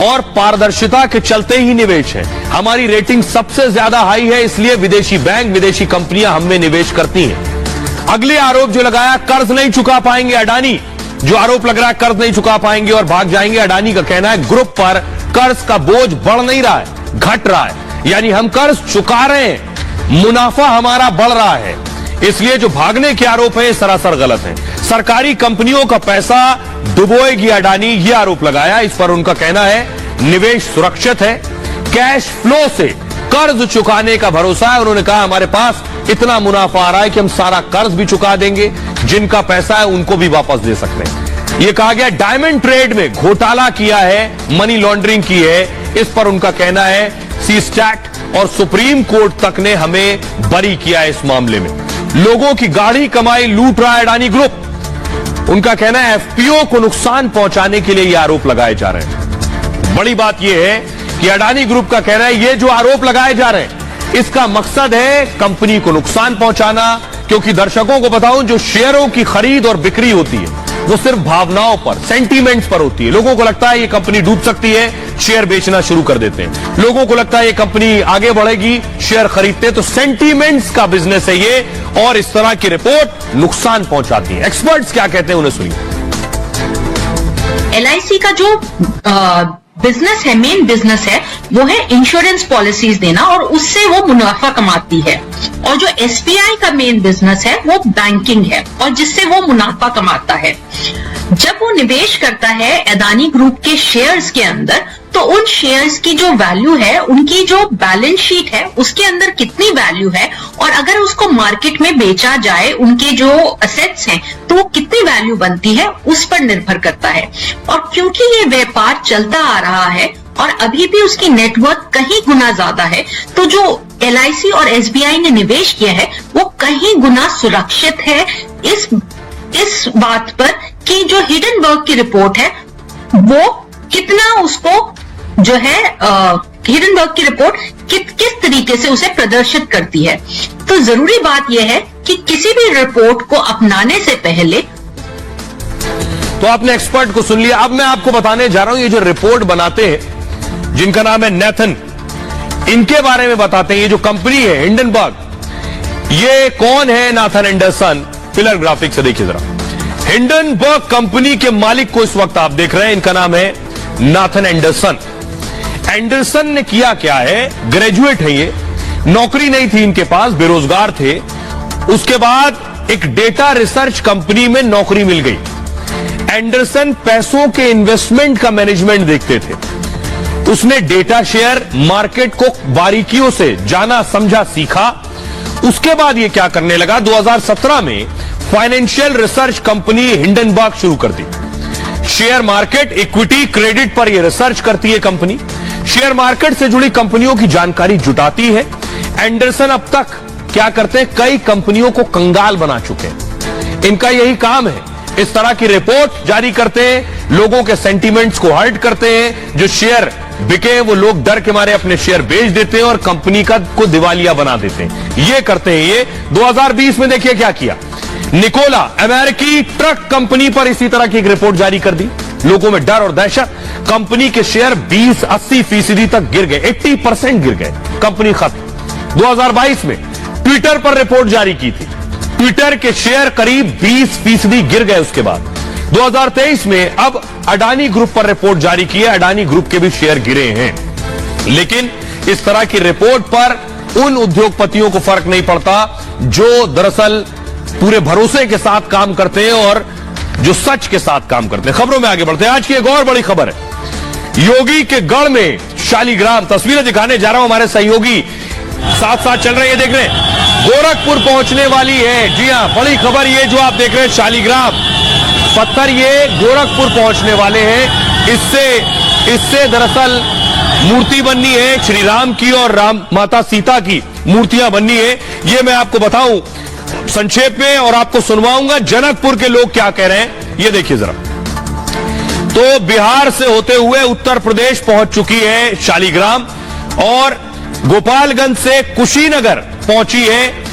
और पारदर्शिता के चलते ही निवेश है। हमारी रेटिंग सबसे ज्यादा हाई है, इसलिए विदेशी बैंक, विदेशी कंपनियां हम में निवेश करती हैं। अगले आरोप जो लगाया कर्ज नहीं चुका पाएंगे अडानी, जो आरोप लग रहा है कर्ज नहीं चुका पाएंगे और भाग जाएंगे। अडानी का कहना है ग्रुप पर कर्ज का बोझ बढ़ नहीं रहा है, घट रहा है, यानी हम कर्ज चुका रहे हैं, मुनाफा हमारा बढ़ रहा है, इसलिए जो भागने के आरोप है सरासर गलत है। सरकारी कंपनियों का पैसा डुबोएगी अडानी, ये आरोप लगाया। इस पर उनका कहना है निवेश सुरक्षित है, कैश फ्लो से कर्ज चुकाने का भरोसा है। उन्होंने कहा हमारे पास इतना मुनाफा आ रहा है कि हम सारा कर्ज भी चुका देंगे, जिनका पैसा है उनको भी वापस दे सकते हैं। यह कहा गया डायमंड ट्रेड में घोटाला किया है, मनी लॉन्ड्रिंग की है। इस पर उनका कहना है सीस्टैट और सुप्रीम कोर्ट तक ने हमें बरी किया है इस मामले में। लोगों की गाढ़ी कमाई लूट रहा है अडानी ग्रुप। उनका कहना है एफपीओ को नुकसान पहुंचाने के लिए ये आरोप लगाए जा रहे हैं। बड़ी बात यह है कि अडानी ग्रुप का कहना है ये जो आरोप लगाए जा रहे हैं इसका मकसद है कंपनी को नुकसान पहुंचाना, क्योंकि दर्शकों को बताऊं जो शेयरों की खरीद और बिक्री होती है वो सिर्फ भावनाओं पर, सेंटीमेंट्स पर होती है। लोगों को लगता है ये कंपनी डूब सकती है, शेयर बेचना शुरू कर देते हैं। लोगों को लगता है ये कंपनी आगे बढ़ेगी, शेयर खरीदते हैं। तो सेंटीमेंट्स का बिजनेस है ये, और इस तरह की रिपोर्ट नुकसान पहुंचाती है। एक्सपर्ट्स क्या कहते हैं उन्हें सुनिए। LIC का जो बिजनेस है, मेन बिजनेस है, वो है इंश्योरेंस पॉलिसीज देना और उससे वो मुनाफा कमाती है। और जो SBI का मेन बिजनेस है वो बैंकिंग है और जिससे वो मुनाफा कमाता है। जब वो निवेश करता है अडानी ग्रुप के शेयर्स के अंदर, तो उन शेयर्स की जो वैल्यू है, उनकी जो बैलेंस शीट है उसके अंदर कितनी वैल्यू है, और अगर उसको मार्केट में बेचा जाए उनके जो असेट्स हैं तो वो कितनी वैल्यू बनती है, उस पर निर्भर करता है। और क्योंकि ये व्यापार चलता आ रहा है और अभी भी उसकी नेटवर्थ कहीं गुना ज्यादा है, तो जो LIC और SBI ने निवेश किया है वो कहीं गुना सुरक्षित है इस बात पर कि जो हिडनबर्ग की रिपोर्ट है वो कितना उसको जो है हिडनबर्ग की रिपोर्ट किस तरीके से उसे प्रदर्शित करती है। तो जरूरी बात यह है कि किसी भी रिपोर्ट को अपनाने से पहले। तो आपने एक्सपर्ट को सुन लिया। अब मैं आपको बताने जा रहा हूं ये जो रिपोर्ट बनाते हैं जिनका नाम है नेथन, इनके बारे में बताते हैं। ये जो कंपनी है हिंडनबर्ग, ये कौन है? Nathan Anderson. पिलर ग्राफिक से देखिए जरा। हिंडनबर्ग कंपनी के मालिक को इस वक्त आप देख रहे हैं, इनका नाम है नाथन एंडरसन। एंडरसन ने किया क्या है? ग्रेजुएट है ये, नौकरी नहीं थी इनके पास, बेरोजगार थे। उसके बाद एक डेटा रिसर्च कंपनी में नौकरी मिल गई। एंडरसन पैसों के इन्वेस्टमेंट का मैनेजमेंट देखते थे। उसने डेटा शेयर मार्केट को बारीकियों से जाना, समझा, सीखा। उसके बाद ये क्या करने लगा? 2017 में फाइनेंशियल रिसर्च कंपनी हिंडनबर्ग शुरू कर दी। शेयर मार्केट, इक्विटी, क्रेडिट पर यह रिसर्च करती है कंपनी। शेयर मार्केट से जुड़ी कंपनियों की जानकारी जुटाती है। एंडरसन अब तक क्या करते हैं? कई कंपनियों को कंगाल बना चुके हैं। इनका यही काम है, इस तरह की रिपोर्ट जारी करते हैं, लोगों के सेंटीमेंट्स को हर्ट करते हैं। जो शेयर बिके वो लोग डर के मारे अपने शेयर बेच देते हैं और कंपनी को दिवालिया बना देते हैं। ये करते हैं ये। 2020 में देखिए क्या किया। निकोला अमेरिकी ट्रक कंपनी पर इसी तरह की एक रिपोर्ट जारी कर दी। लोगों में डर और दहशत। कंपनी के शेयर 20-80% तक गिर गए, 80% गिर गए, कंपनी खत्म। 2022 में ट्विटर पर रिपोर्ट जारी की थी। ट्विटर के शेयर करीब 20% गिर गए। उसके बाद 2023 में अब अडानी ग्रुप पर रिपोर्ट जारी की है, अडानी ग्रुप के भी शेयर गिरे हैं। लेकिन इस तरह की रिपोर्ट पर उन उद्योगपतियों को फर्क नहीं पड़ता जो दरअसल पूरे भरोसे के साथ काम करते हैं और जो सच के साथ काम करते हैं। खबरों में आगे बढ़ते हैं। आज की एक और बड़ी खबर है, योगी के गढ़ में शालीग्राम। तस्वीरें दिखाने जा रहा हूं, हमारे सहयोगी साथ साथ चल रहे हैं, देख रहे हैं। गोरखपुर पहुंचने वाली है, जी हां, बड़ी खबर ये जो आप देख रहे हैं, शालीग्राम पत्थर ये गोरखपुर पहुंचने वाले हैं। इससे दरअसल मूर्ति बननी है श्री राम की और राम माता सीता की मूर्तियां बननी है। ये मैं आपको बताऊं संक्षेप में और आपको सुनवाऊंगा जनकपुर के लोग क्या कह रहे हैं, ये देखिए जरा। तो बिहार से होते हुए उत्तर प्रदेश पहुंच चुकी है शालीग्राम और गोपालगंज से कुशीनगर पहुंची है।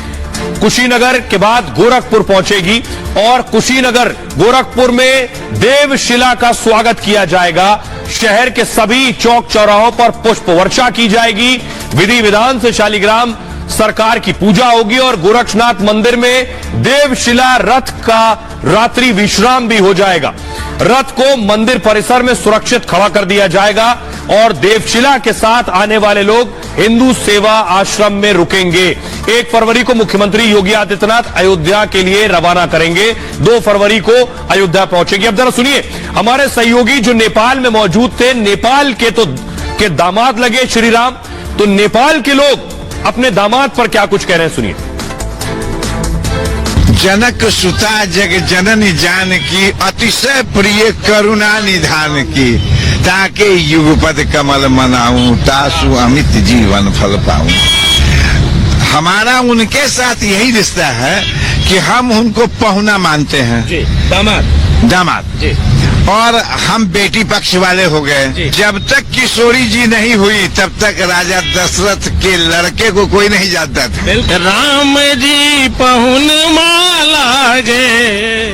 कुशीनगर के बाद गोरखपुर पहुंचेगी और कुशीनगर गोरखपुर में देवशिला का स्वागत किया जाएगा। शहर के सभी चौक चौराहों पर पुष्प वर्षा की जाएगी। विधि विधान से शालीग्राम सरकार की पूजा होगी और गोरक्षनाथ मंदिर में देवशिला रथ का रात्रि विश्राम भी हो जाएगा। रथ को मंदिर परिसर में सुरक्षित खड़ा कर दिया जाएगा और देवशिला के साथ आने वाले लोग हिंदू सेवा आश्रम में रुकेंगे। 1 फरवरी को मुख्यमंत्री योगी आदित्यनाथ अयोध्या के लिए रवाना करेंगे, 2 फरवरी को अयोध्या पहुंचेंगे। अब जरा सुनिए, हमारे सहयोगी जो नेपाल में मौजूद थे, नेपाल के दामाद लगे श्री राम, तो नेपाल के लोग अपने दामाद पर क्या कुछ कह रहे हैं, सुनिए। जनक सुता जग जननी जानकी अतिशय प्रिय करुणा निधान की, ताके युगपद कमल मनाऊं तासु अमित जीवन फल पाऊं। हमारा उनके साथ यही रिश्ता है कि हम उनको पहुना मानते हैं, दामाद और हम बेटी पक्ष वाले हो गए। जब तक किशोरी जी नहीं हुई तब तक राजा दशरथ के लड़के को कोई नहीं जानता था। राम जी पहुन माला गे।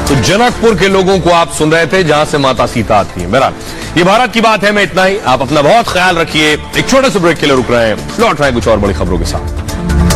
तो जनकपुर के लोगों को आप सुन रहे थे, जहां से माता सीता आती है। बहरहाल ये भारत की बात है, मैं इतना ही। आप अपना बहुत ख्याल रखिए। एक छोटे से ब्रेक के लिए रुक रहे हैं, लौट रहे हैं कुछ और बड़ी खबरों के साथ।